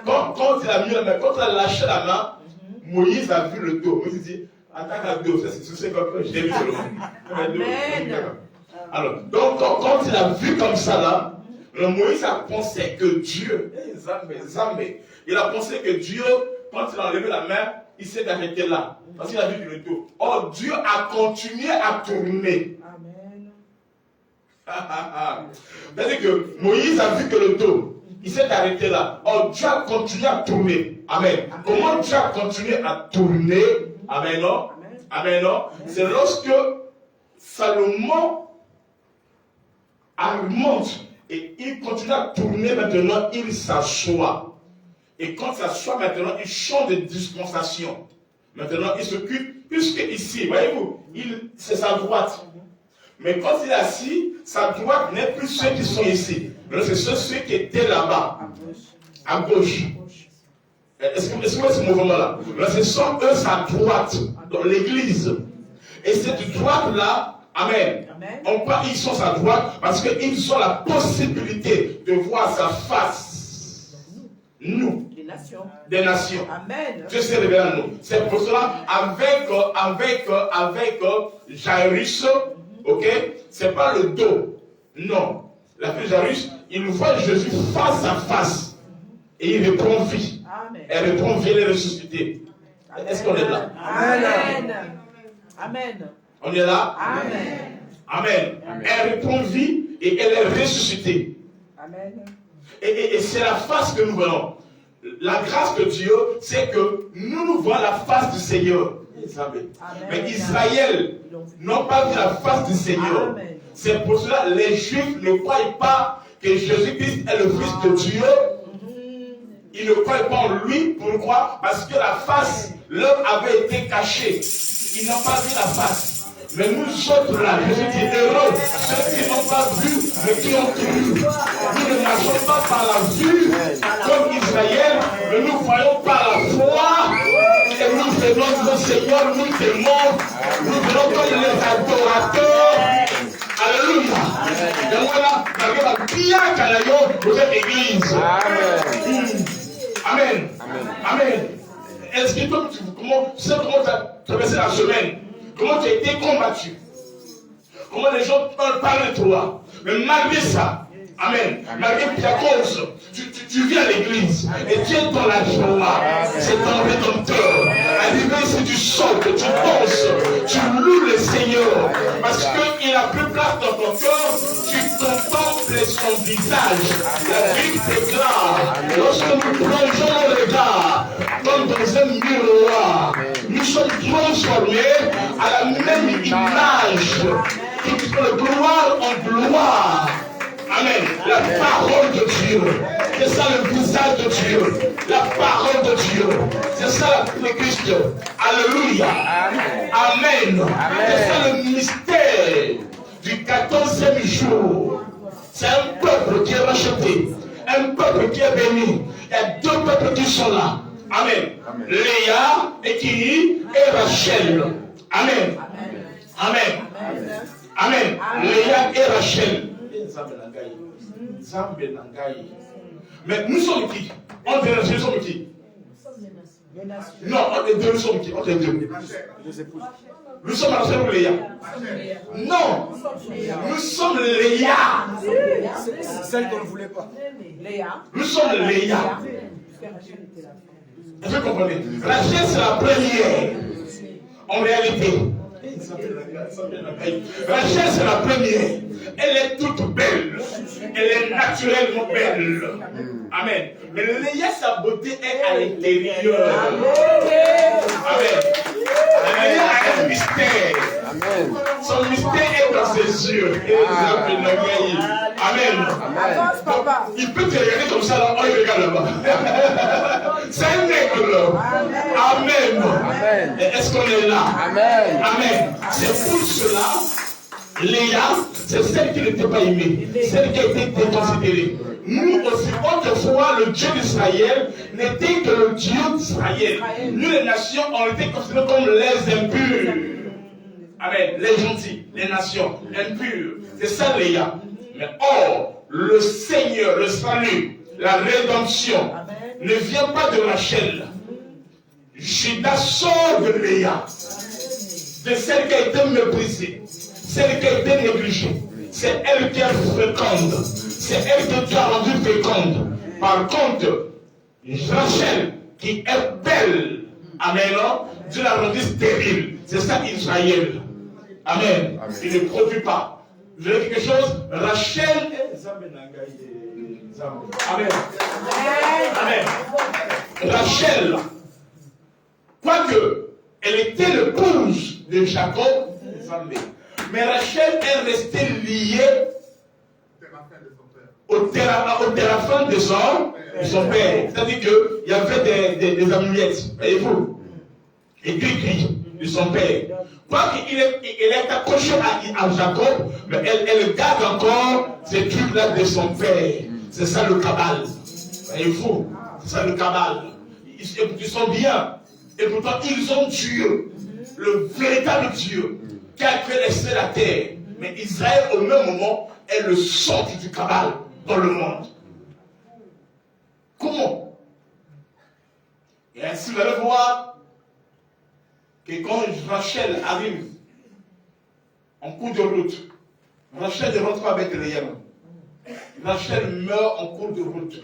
Speaker 2: Quand il a mis la main, quand il a lâché la main, Moïse a vu le dos. Moïse dit, attaque à dos. C'est comme ça, j'ai vu le dos. Alors, donc, quand il a vu comme ça là, Moïse a pensé que Dieu, il a pensé que Dieu, quand il a enlevé la main, il s'est arrêté là. Parce qu'il a vu le dos. Or, Dieu a continué à tourner. C'est-à-dire que Moïse a vu que le dos, il s'est arrêté là. Or, Dieu a continué à tourner. Amen. Comment Dieu a continué à tourner? Amen, non? Amen, non? C'est lorsque Salomon monte et il continue à tourner maintenant, il s'assoit. Et quand il s'assoit maintenant, il change de dispensation. Maintenant, il s'occupe, puisque ici, voyez-vous, c'est sa droite. Mais quand il est assis, sa droite n'est plus ceux qui sont ici. Mais c'est ceux qui étaient là-bas, à gauche. Est-ce que vous voyez ce mouvement-là? Ce sont eux sa droite, dans l'église. Et cette droite-là, amen. Ils sont sa droite parce qu'ils ont la possibilité de voir sa face. Nous, des nations. Amen. Dieu s'est révélé à nous. C'est pour cela, avec Jairus, ok, c'est pas le dos. Non. La fille Jairus, il voit Jésus face à face. Et il reprend vie. Amen. Elle reprend vie, elle est ressuscitée. Est-ce qu'on est là?
Speaker 4: Amen. Amen.
Speaker 2: On est là?
Speaker 4: Amen.
Speaker 2: Amen. Elle reprend vie et elle est ressuscitée.
Speaker 4: Amen.
Speaker 2: Et c'est la face que nous voyons. La grâce de Dieu, c'est que nous voyons la face du Seigneur. Mais Israël n'ont pas vu la face du Seigneur.
Speaker 4: Amen.
Speaker 2: C'est pour cela que les Juifs ne croient pas que Jésus-Christ est le Fils de Dieu. Ils ne croient pas en lui. Pourquoi? Parce que la face leur avait été cachée. Ils n'ont pas vu la face. Mais nous autres là, Jésus dit heureux, ceux qui n'ont pas vu, mais qui ont cru. Nous ne marchons pas par la vue, comme Israël, mais nous voyons par la foi. Et nous venons au Seigneur, nous t'aimons, nous venons comme les adorateurs. Alléluia. Et voilà, malgré la bien canaillon, vous êtes église. Amen. Amen. Est-ce que toi, comment tu as traversé la semaine? Comment tu as été combattu? Comment les gens parlent de toi? Mais malgré ça, amen, malgré ta cause, tu viens à l'église et tu es dans la joie. C'est ton rédempteur. Arrivé, c'est du sang que tu danses, tu loues le Seigneur. Parce qu'il a pris place dans ton cœur, tu contemples son visage. La Bible déclare, lorsque nous plongeons le regard, comme dans un miroir, nous sommes transformés à la même image, de gloire en gloire. Amen. La parole de Dieu. C'est ça le visage de Dieu. La parole de Dieu. C'est ça le Christ. Alléluia. Amen. C'est ça le mystère du 14e jour. C'est un peuple qui est racheté. Un peuple qui est béni. Il y a deux peuples qui sont là. Amen. Léa et qui et Rachel. Amen. Amen. Amen. Léa et Rachel. Mais nous sommes qui? Entre les deux, nous sommes qui? Non, entre les deux, nous sommes qui? Entre les deux. Nous sommes Rachel ou Léa? Non. Nous sommes Léa.
Speaker 1: C'est celle qu'on ne voulait pas.
Speaker 2: Nous sommes Léa. Vous comprenez? Rachel, c'est la première. En réalité. Rachel, c'est la première. Elle est toute belle. Elle est naturellement belle. Amen. Mais Léa, sa beauté est à l'intérieur. Amen. Léa a un mystère.
Speaker 1: Amen.
Speaker 2: Son mystère est dans ses yeux. Amen. Donc, il peut te regarder comme ça, là, oh, il regarde là-bas. C'est un nègre. Amen.
Speaker 1: Amen.
Speaker 2: Est-ce qu'on est là?
Speaker 1: Amen.
Speaker 2: Amen. C'est pour cela, Léa, c'est celle qui n'était pas aimée, celle qui a été déconsidérée. Nous aussi, autrefois, le Dieu d'Israël n'était que le Dieu d'Israël. Nous, les nations, on était considérés comme les impurs. Amen. Les gentils, les nations, impures. C'est ça, Léa. Mais or, le Seigneur, le salut, la rédemption, ne vient pas de Rachel. Judas sort de Léa, de celle qui a été méprisée, celle qui a été négligée. C'est elle qui est féconde. C'est elle que Dieu a rendue féconde. Par contre, Rachel, qui est belle, amen, Dieu l'a rendue stérile. C'est ça Israël. Amen. Il ne produit pas. Vous avez quelque chose? Rachel est... Amen. Amen. Rachel, quoique elle était l'épouse de Jacob, mais Rachel est restée liée au téraphin de son père. C'est-à-dire qu'il y avait des amulettes, voyez-vous, et gris de son père. Quoiqu'il est accroché à Jacob, mais elle garde encore ces trucs-là de son père. C'est ça le cabal. Voyez-vous, c'est ça le cabal. Ils sont bien. Et pourtant, ils ont Dieu, le véritable Dieu, qui a créé les cieux et la terre. Mais Israël, au même moment, est le centre du cabal dans le monde. Comment? Et ainsi, vous allez voir que quand Rachel arrive en cours de route, Rachel ne rentre pas avec Léa. Rachel meurt en cours de route.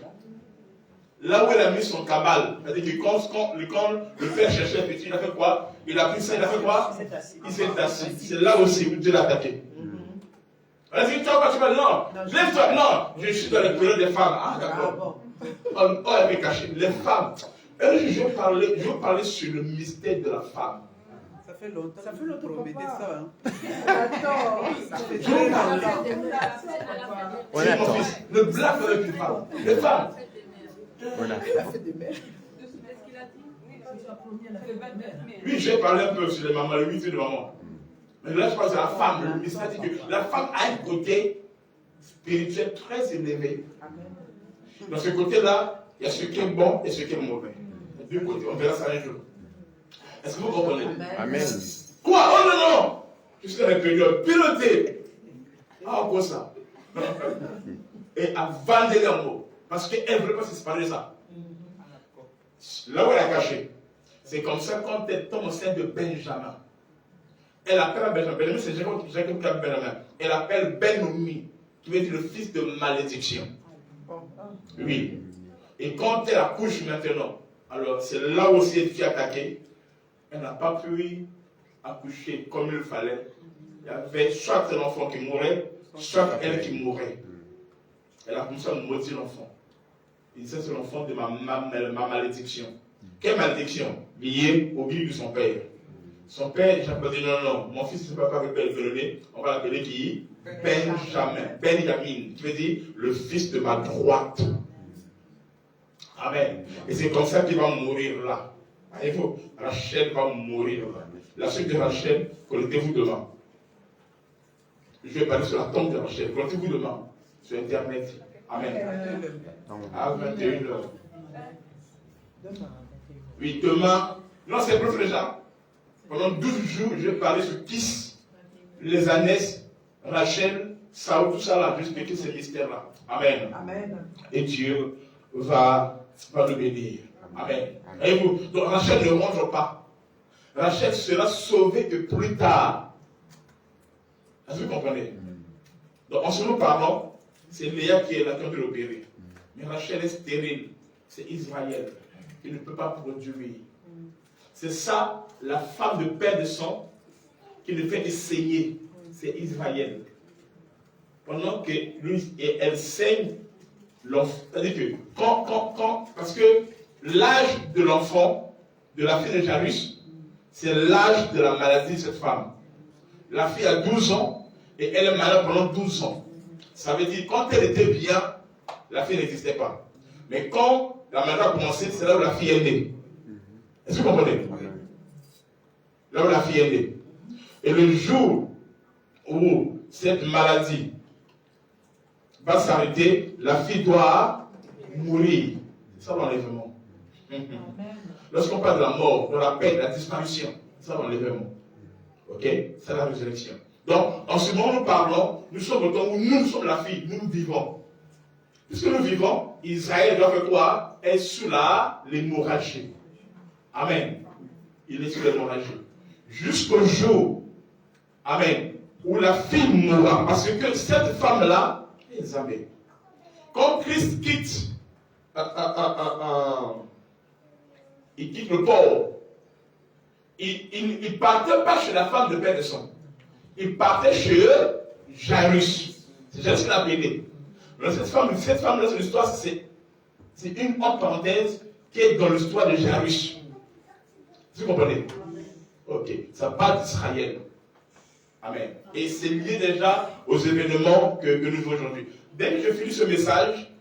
Speaker 2: Là où elle a mis son cabal, c'est-à-dire que quand le père cherchait le petit, il a fait quoi? Il a pris ça, il a fait quoi? Il s'est assis. C'est là aussi où Dieu l'a attaqué. Elle a dit, toi, tu vas non, lève-toi, non, je suis dans les périodes des femmes. Ah, d'accord. Oh, elle m'est cachée. Les femmes. Je vais parler sur le mystère de la femme.
Speaker 4: fait longtemps.
Speaker 3: Ça
Speaker 4: que
Speaker 3: fait
Speaker 4: vous
Speaker 3: longtemps,
Speaker 4: promettez
Speaker 3: papa.
Speaker 4: ça. Hein.
Speaker 3: Attends.
Speaker 4: Ça fait très longtemps.
Speaker 5: On
Speaker 2: C'est mon
Speaker 5: attend.
Speaker 2: fils. Ne blague avec une femme. Les femmes.
Speaker 5: On attend.
Speaker 3: Elle a fait des mères.
Speaker 2: Oui, j'ai parlé un peu sur les mamans, le métier de maman. Mais là, je pense que la femme, le mystère, c'est que la femme a un côté spirituel très élevé. Dans ce côté-là, il y a ce qui est bon et ce qui est mauvais. Il y a deux côtés, on verra ça un jour. Est-ce que vous comprenez?
Speaker 5: Amen.
Speaker 2: Quoi? Oh non, non! Je suis répondu, piloté. Ah, quoi ça? Et à vendre les mots. Parce qu'elle ne veut pas se séparer de ça. Là où elle a caché. C'est comme ça quand elle tombe au sein de Benjamin. Elle appelle Benjamin. Benjamin, c'est Jacob qui appelle Benjamin. Elle appelle Ben-Omi, qui veut dire le fils de malédiction. Oui. Et quand elle accouche maintenant, alors c'est là aussi elle qui est attaquée. Elle n'a pas pu accoucher comme il fallait. Il y avait soit l'enfant qui mourait, soit elle qui mourait. Elle a commencé à maudire l'enfant. Il disait c'est l'enfant de ma malédiction. Quelle malédiction? Liée au vie de son père. Son père, il a dit non, non, mon fils ne peut pas l'appeler, on va l'appeler qui? Benjamin. Benjamin, qui veut dire le fils de ma droite. Amen. Et c'est comme ça qu'il va mourir là. Voyez-vous, Rachel va mourir là. La suite de Rachel, connectez-vous demain. Je vais parler sur la tombe de Rachel. Connectez-vous demain sur Internet. Amen. À 21h. Oui, demain. Non, c'est le prophète déjà. Pendant 12 jours, je vais parler sur Kis, les ânesses, Rachel, Saoul, tout ça là. Je vais expliquer ces mystères-là. Amen.
Speaker 4: Amen.
Speaker 2: Et Dieu va nous bénir. Amen. Et vous, donc Rachel ne rentre pas. Rachel sera sauvée que plus tard. Est-ce que vous comprenez? Donc en ce moment parlant, c'est Léa qui est là qui a dû l'opérer. Mais Rachel est stérile. C'est Israël qui ne peut pas produire. C'est ça, la femme de père de sang qui le fait saigner. C'est Israël. Pendant que lui, elle saigne l'enfant. C'est-à-dire que parce que l'âge de l'enfant, de la fille de Jairus, c'est l'âge de la maladie de cette femme. La fille a 12 ans et elle est malade pendant 12 ans. Ça veut dire quand elle était bien, la fille n'existait pas. Mais quand la maladie a commencé, c'est là où la fille est née. Est-ce que vous comprenez? Là où la fille est née. Et le jour où cette maladie va s'arrêter, la fille doit mourir. C'est ça l'enlèvement. Lorsqu'on parle de la mort, de la paix, de la disparition, c'est ça l'enlèvement. Ok? C'est la résurrection. Donc, en ce moment, nous parlons, nous sommes au temps où nous sommes la fille, nous vivons. Puisque nous vivons, Israël doit faire quoi? Est sous l'hémorragie. Amen. Il est sous l'hémorragie. Jusqu'au jour, amen, où la fille mourra. Parce que cette femme-là, quand Christ quitte, il quitte le port, il ne partait pas chez la femme de père de sang. Il partait chez Jairus. C'est Jairus qui l'a appelé. Cette femme-là, c'est l'histoire, c'est une autre parenthèse qui est dans l'histoire de Jairus. Vous comprenez? Ok, ça parle d'Israël. Amen. Et c'est lié déjà aux événements que nous vivons aujourd'hui. Dès que je finis ce message,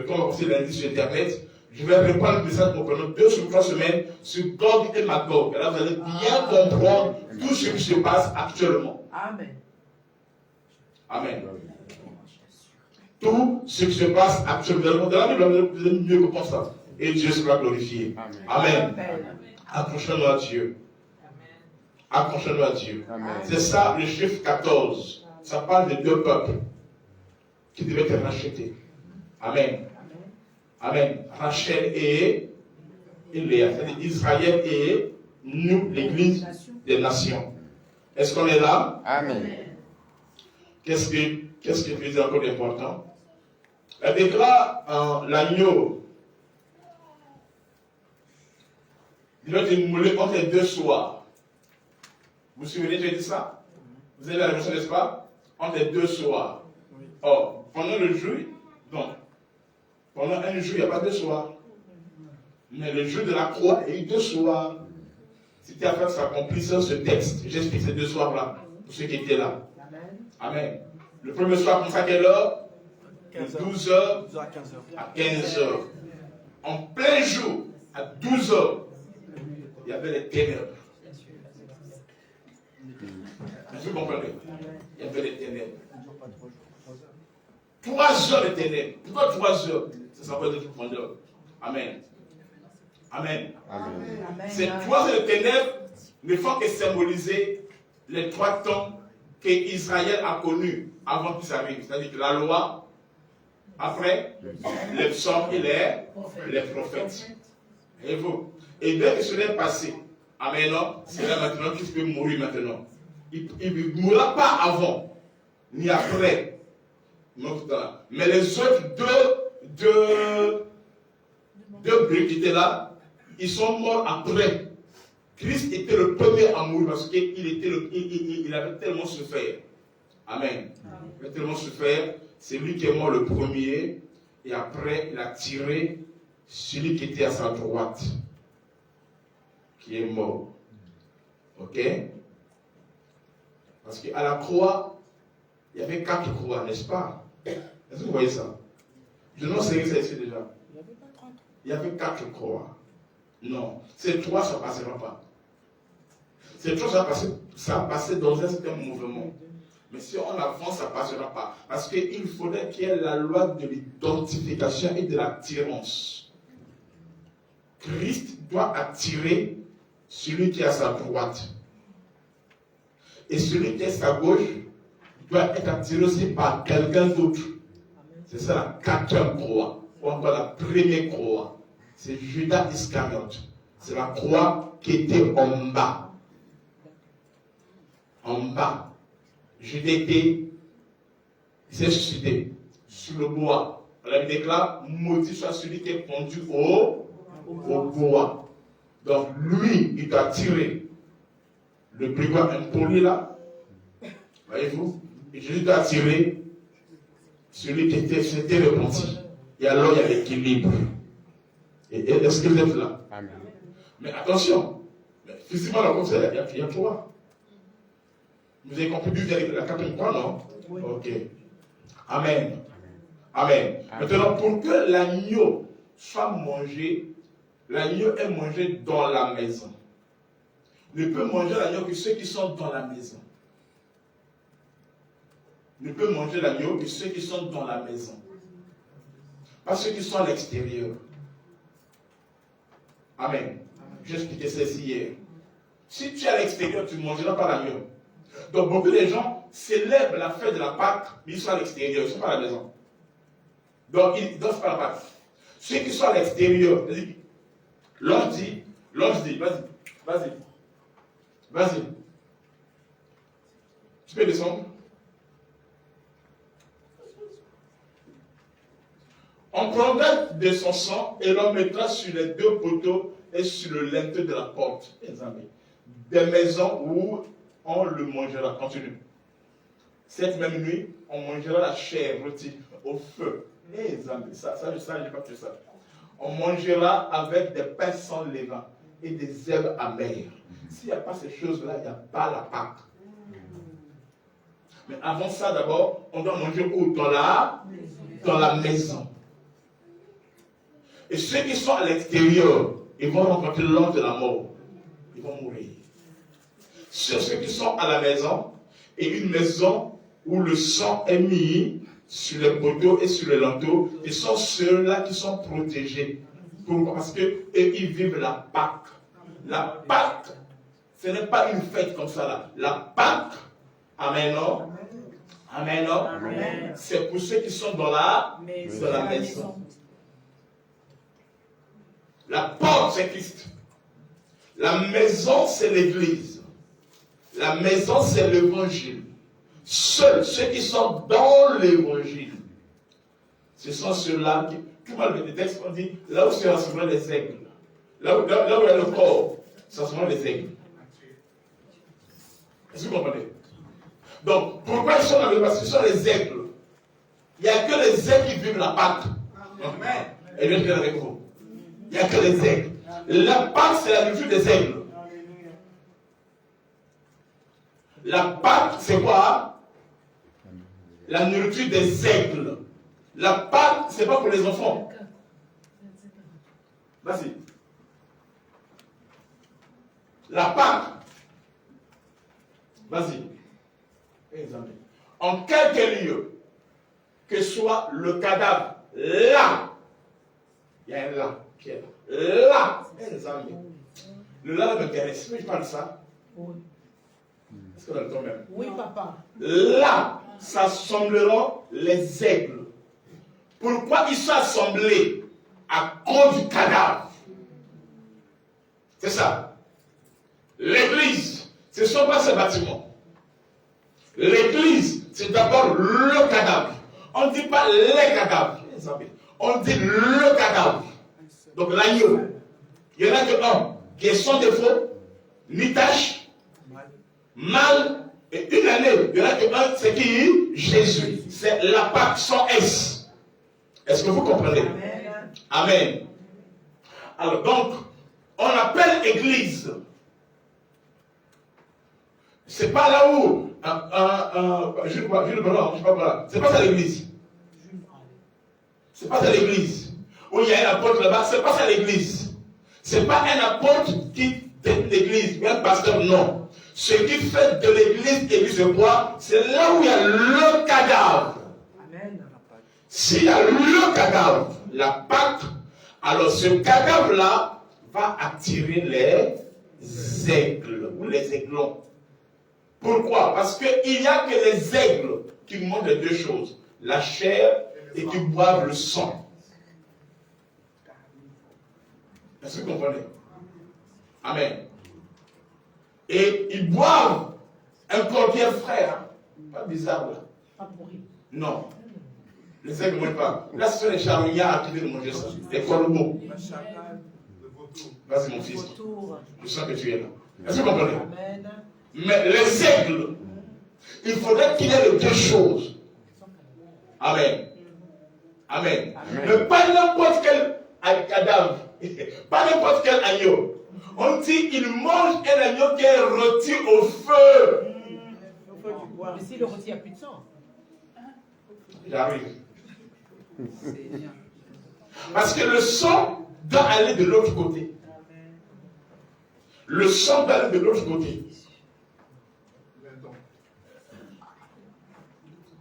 Speaker 2: comme on sait lundi sur Internet, je vais reprendre le message pendant 2 ou 3 semaines sur Gog et Magog. Et là, vous allez bien comprendre tout ce qui se passe actuellement.
Speaker 4: Amen.
Speaker 2: Amen. Tout ce qui se passe actuellement. Dans la Bible, vous allez mieux comprendre ça. Et Dieu sera glorifié. Amen. Accrochons-nous à Dieu. Accrochons-nous à Dieu. C'est ça le chiffre 14. Ça parle de 2 peuples qui devaient être rachetés. Amen. Amen. Rachel et Léa. C'est-à-dire Israël et nous, l'église des nations. Est-ce qu'on est là?
Speaker 5: Amen.
Speaker 2: Qu'est-ce que je veux dire encore d'important? Elle déclare l'agneau. Il doit être moulé entre les 2 soirs. Vous vous souvenez, j'ai dit ça? Vous avez la révolution, n'est-ce pas? Entre les 2 soirs. Or, pendant le jour, donc, pendant un jour, il n'y a pas 2 soirs. Mais le jour de la croix, il y a eu 2 soirs. C'était afin que s'accomplisse ce texte. J'explique ces 2 soirs-là, pour ceux qui étaient là. Amen. Le premier soir, comme ça, à quelle heure? De 12h à 15h. En plein jour, à 12h, il y avait les ténèbres. Vous comprenez? Il y avait les ténèbres. 3 heures de ténèbres. Pourquoi 3 heures? Ça s'appelle de profondeur. Amen. Amen. Amen. Ces 3 heures de ténèbres ne font que symboliser les 3 temps qu'Israël a connus avant qu'ils arrivent. C'est-à-dire que la loi, après, les psaumes et les prophètes. Et vous? Et dès que cela est passé, amen, c'est là maintenant qu'il peut mourir maintenant. Il ne mourra pas avant, ni après. Mais les autres deux briques qui étaient là, ils sont morts après. Christ était le premier à mourir parce qu'il avait tellement souffert. Amen. Il avait tellement souffert. C'est lui qui est mort le premier. Et après, il a tiré celui qui était à sa droite, qui est mort. Ok? Parce qu'à la croix, il y avait 4 croix, n'est-ce pas? Est-ce que vous voyez ça? Je ne sais pas ici déjà. Il y avait 4 croix. Non. Ces 3, ça ne passera pas. Ces 3, ça passait dans un certain mouvement. Mais si on avance, ça ne passera pas. Parce qu'il faudrait qu'il y ait la loi de l'identification et de l'attirance. Christ doit attirer celui qui est à sa droite. Et celui qui est à sa gauche doit être attiré aussi par quelqu'un d'autre. C'est ça la 4e croix. Ou encore la première croix. C'est Judas Iscariote. C'est la croix qui était en bas. En bas. Judas était, il s'est suicidé sur le bois. La Bible déclare, maudit soit celui qui est pendu au bois. Donc lui, il doit tirer le brigand impoli là. Voyez-vous? Et Jésus doit tirer celui qui s'était repenti. Et alors il y a l'équilibre. Et est-ce que vous êtes là? Amen. Mais attention, physiquement là, comme ça, il y a 3. Vous avez compris d'où vient la 4e croix, non? Oui. Ok. Amen. Amen. Maintenant, pour que l'agneau soit mangé, l'agneau est mangé dans la maison. Ne peut manger l'agneau que ceux qui sont dans la maison. Ne peut manger l'agneau que ceux qui sont dans la maison. Pas ceux qui sont à l'extérieur. Amen. J'ai expliqué ça ici hier. Si tu es à l'extérieur, tu ne mangeras pas l'agneau. Donc beaucoup de gens célèbrent la fête de la Pâque, mais ils sont à l'extérieur, ils ne sont pas à la maison. Donc ils ne doivent pas la Pâque. Ceux qui sont à l'extérieur, l'ange dit, vas-y. Tu peux descendre? On prendra de son sang et l'on mettra sur les 2 poteaux et sur le linteau de la porte. Des maisons où on le mangera. Continue. Cette même nuit, on mangera la chair rôtie au feu. Ça, je sais, j'ai pas fait ça. On mangera avec des pains sans levain et des herbes amères. S'il n'y a pas ces choses-là, il n'y a pas la Pâque. Mais avant ça, d'abord, on doit manger où? Dans la maison. Et ceux qui sont à l'extérieur, ils vont rencontrer l'ange de la mort. Ils vont mourir. Sur ceux qui sont à la maison, et une maison où le sang est mis sur les poteaux et sur les linteaux, et sont ceux-là qui sont protégés. Pourquoi? Parce qu'eux, ils vivent la Pâque. La Pâque, ce n'est pas une fête comme ça là. La Pâque, amen, non? Amen, non? Amen. C'est pour ceux qui sont dans la maison. La porte, c'est Christ. La maison, c'est l'Église. La maison, c'est l'Évangile. Seuls ceux qui sont dans l'Évangile, ce sont ceux-là qui, tout le monde des textes, on dit, là où se rassembleront les aigles, là où il y a le corps, ce sont les aigles. Est-ce que vous comprenez? Donc, pourquoi ils sont dans l'Évangile? Parce que ce sont les aigles. Il n'y a que les aigles qui vivent la Pâque. Et je vais dire avec vous. Il n'y a que les aigles. La Pâque, c'est la culture des aigles. La Pâque, c'est quoi? La nourriture des aigles. La Pâque, c'est pas pour les enfants. Vas-y. La Pâque. Vas-y. En quelque lieu, que soit le cadavre, là, il y a un là qui est là. Là, les amis. Le là m'intéresse. Mais je parle de ça. Est-ce qu'on a le temps même?
Speaker 4: Oui, papa.
Speaker 2: Là, s'assembleront les aigles. Pourquoi ils sont assemblés? À cause du cadavre. C'est ça. L'église, ce ne sont pas ces bâtiments. L'église, c'est d'abord le cadavre. On ne dit pas les cadavres. On dit le cadavre. Donc l'agneau. Il y en a que un qui est sans défaut, ni tache, mal et une année. Il y en a que un, c'est qui? Jésus. C'est la Pâque sans S. Est-ce que vous comprenez?
Speaker 4: Amen.
Speaker 2: Amen. Alors donc, on appelle église. C'est pas là où c'est pas ça l'église. C'est pas ça l'église. Où il y a un apôtre là-bas, c'est pas ça l'église. C'est pas un apôtre qui tête l'église, un pasteur, non. Ce qui fait de l'église église de quoi? C'est là où il y a le cadavre.
Speaker 4: Amen.
Speaker 2: S'il y a le cadavre, la Pâque, alors ce cadavre-là va attirer les aigles ou les aiglons. Pourquoi? Parce qu'il n'y a que les aigles qui mangent les deux choses, la chair et qui boivent le sang. Est-ce que vous comprenez? Amen. Et ils boivent un cordier frais, hein? Pas bizarre là.
Speaker 4: Pas pourri.
Speaker 2: Non. Les aigles ne mangent pas. Là, ce sont les charognards qui viennent manger ça. Les corbeaux. Vas-y, mon fils. Je sens que tu es là. Est-ce que vous comprenez?
Speaker 4: Amen.
Speaker 2: Mais les aigles, il faudrait qu'il y ait les deux choses. Amen. Amen. Mais pas n'importe quel cadavre. Pas n'importe quel agneau. On dit qu'il mange un agneau qui est rôti au feu.
Speaker 4: Mais s'il le retire, il n'y a plus de sang.
Speaker 2: J'arrive. Parce que le sang doit aller de l'autre côté. Le sang doit aller de l'autre côté.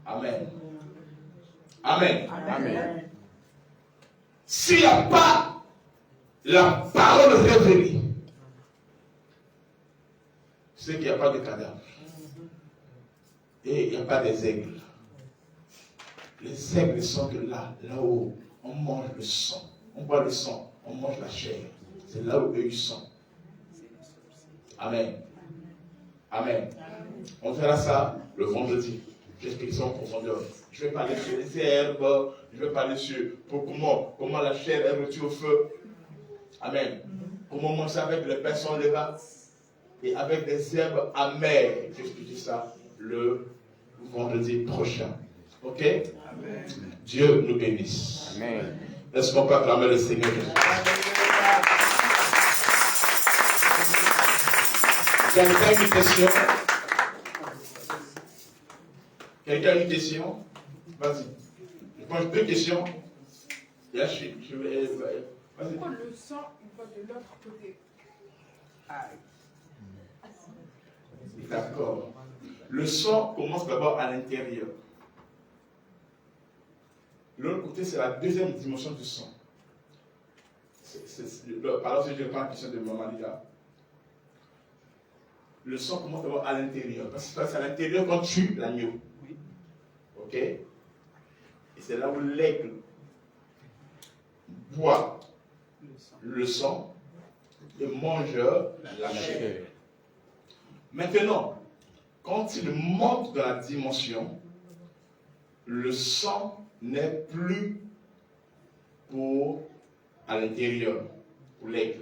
Speaker 2: Amen. Amen.
Speaker 4: Amen.
Speaker 2: S'il n'y a pas la parole révélée, c'est qu'il n'y a pas de cadavre. Et il n'y a pas des aigles. Les aigles sont que là-haut, on mange le sang. On boit le sang, on mange la chair. C'est là où eux ils sont. Amen. Amen. On verra ça le vendredi. J'explique ça en profondeur. Je vais parler sur les herbes. Je vais parler sur comment la chair est rôtie au feu. Amen. Comment manger avec les pains sans levain et avec des herbes amères. J'explique ça le vendredi prochain. Ok? Amen. Dieu nous bénisse. Amen. Est-ce qu'on peut acclamer le Seigneur Jésus? Quelqu'un a une question? Quelqu'un a une question? Vas-y. Je pose deux questions. Là, je vais. Vas-y.
Speaker 6: Pourquoi le sang va de l'autre côté?
Speaker 2: D'accord. Le sang commence d'abord à l'intérieur. L'autre côté, c'est la deuxième dimension du sang. Alors, si je prends la question de Maman Lila, le sang commence d'abord à l'intérieur. Parce que c'est à l'intérieur qu'on tue l'agneau. Ok? Et c'est là où l'aigle boit le sang et mange la chair. Maintenant, quand il monte dans la dimension, le sang n'est plus à l'intérieur, pour l'aigle.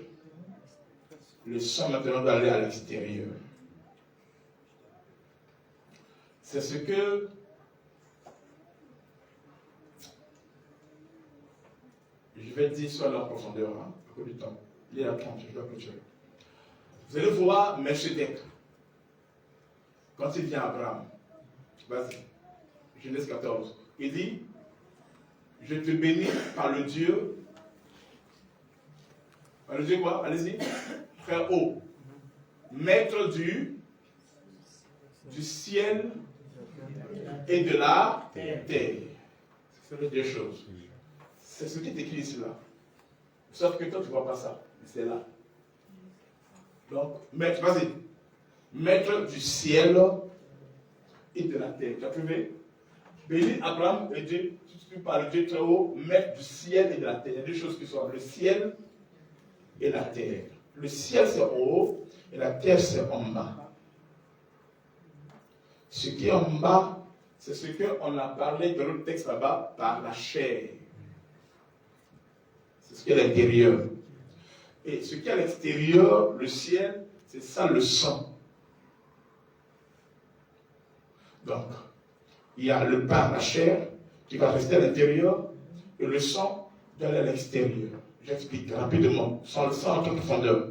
Speaker 2: Le sang maintenant doit aller à l'extérieur. C'est ce que je vais dire sur la profondeur, à cause du temps. Il est à 30, je dois clôturer. Vous allez voir Melchizedek. quand il vient à Abraham, vas-y, Genèse 14, il dit, je te bénis par le Dieu quoi? Allez-y. Frère haut. Maître du ciel et de la terre. C'est les deux choses. C'est ce qui est écrit ici là. Sauf que toi tu ne vois pas ça. C'est là. Donc, maître, vas-y. Maître du ciel et de la terre. Tu as trouvé? Bénis Abraham et Dieu, tu parles de Dieu très haut, maître du ciel et de la terre. Il y a deux choses qui sont le ciel et la terre. Le ciel c'est en haut et la terre c'est en bas. Ce qui est en bas, c'est ce qu'on a parlé dans le texte là-bas par la chair. C'est ce qui est à l'intérieur. Et ce qui est à l'extérieur, le ciel, c'est ça le sang. Donc, il y a le pain, la chair, qui va rester à l'intérieur, et le sang doit aller à l'extérieur. J'explique rapidement, sans le sang en toute profondeur.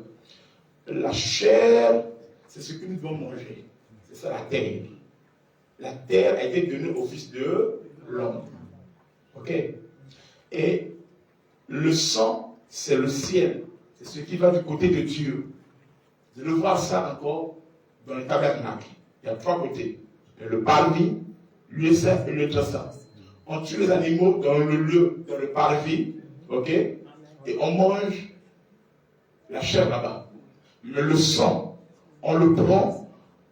Speaker 2: La chair, c'est ce que nous devons manger. C'est ça la terre. La terre a été donnée au Fils de l'homme. Ok? Et le sang, c'est le ciel. C'est ce qui va du côté de Dieu. Vous allez voir ça encore dans le tabernacle. Il y a trois côtés. Il y a le parvis, lieu saint et le très saint. On tue les animaux dans le parvis, ok? Et on mange la chair là-bas. Mais le sang, on le prend,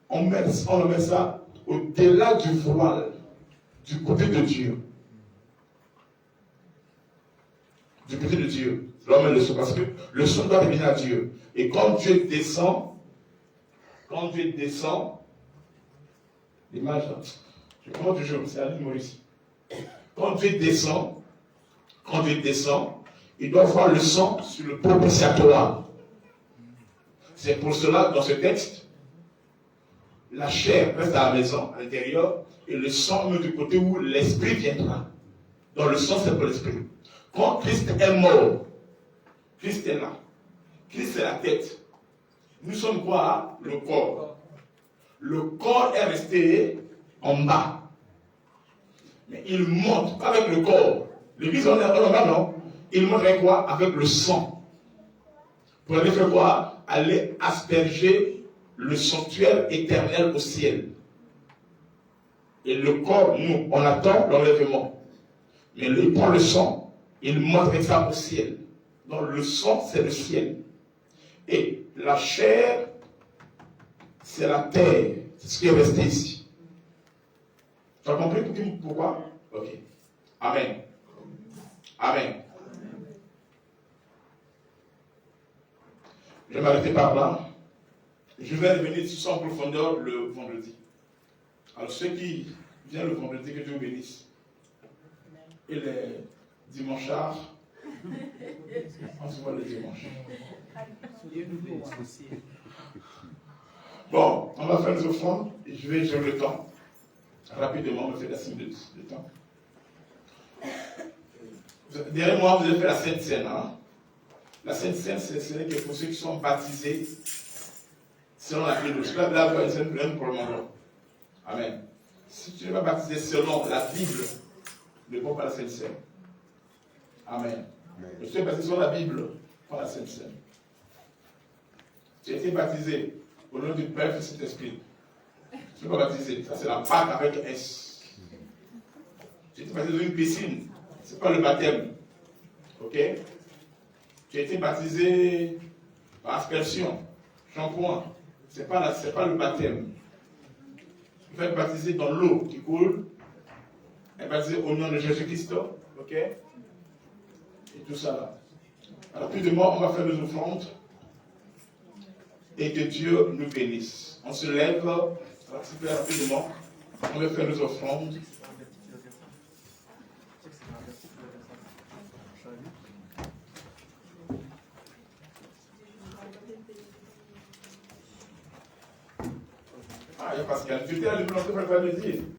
Speaker 2: on le met ça au-delà du voile, du côté de Dieu. Du côté de Dieu. L'homme met le sang, parce que le sang doit revenir à Dieu. Et quand Dieu descend, l'image, je comprends toujours, c'est à l'île Maurice. Quand Dieu descend, il doit voir le sang sur le propitiatoire. C'est pour cela, dans ce texte, la chair reste à la maison, à l'intérieur, et le sang met du côté où l'esprit viendra. Donc le sang, c'est pour l'esprit. Quand Christ est mort, Christ est là. Christ est la tête. Nous sommes quoi? Le corps. Le corps est resté en bas. Mais il monte, pas avec le corps. L'église en bas, non. Il monte avec quoi? Avec le sang. Pour aller faire quoi? Aller asperger le sanctuaire éternel au ciel. Et le corps, nous, on attend l'enlèvement. Mais il prend le sang, il monte avec ça au ciel. Donc le sang, c'est le ciel. Et la chair, c'est la terre. C'est ce qui est resté ici. Tu as compris pourquoi? Ok. Amen. Amen. Je vais m'arrêter par là. Je vais revenir sur ça en profondeur le vendredi. Alors ceux qui viennent le vendredi, que Dieu bénisse. Et les dimanchards, on se voit le dimanche. Bon, on va faire les offrandes. J'ai le temps. Rapidement, on va faire la signe de temps. Derrière moi, vous avez fait la Sainte Seine. Hein? La Sainte Seine, ce n'est que pour ceux qui sont baptisés selon la Bible. Là, c'est un problème pour le moment. Amen. Si tu n'es pas baptisé selon la Bible, ne prends pas la Sainte Seine. Amen. Mais si tu es baptisé selon la Bible, prends la Sainte Seine. Tu as été baptisé au nom du Père, Fils et Saint-Esprit. Tu n'es pas baptisé. Ça, c'est la Pâque avec S. Tu as été baptisé dans une piscine. Ce n'est pas le baptême. Ok? Tu as été baptisé par aspersion, shampoing. Ce n'est pas le baptême. Tu vas être baptisé dans l'eau qui coule. Et baptisé au nom de Jésus-Christ. Ok? Et tout ça là. Alors, plus de moi, on va faire nos offrandes. Et que Dieu nous bénisse. On se lève super rapidement. On va faire nos offrandes. Ah, il y a Pascal. Tu t'es allé me dire.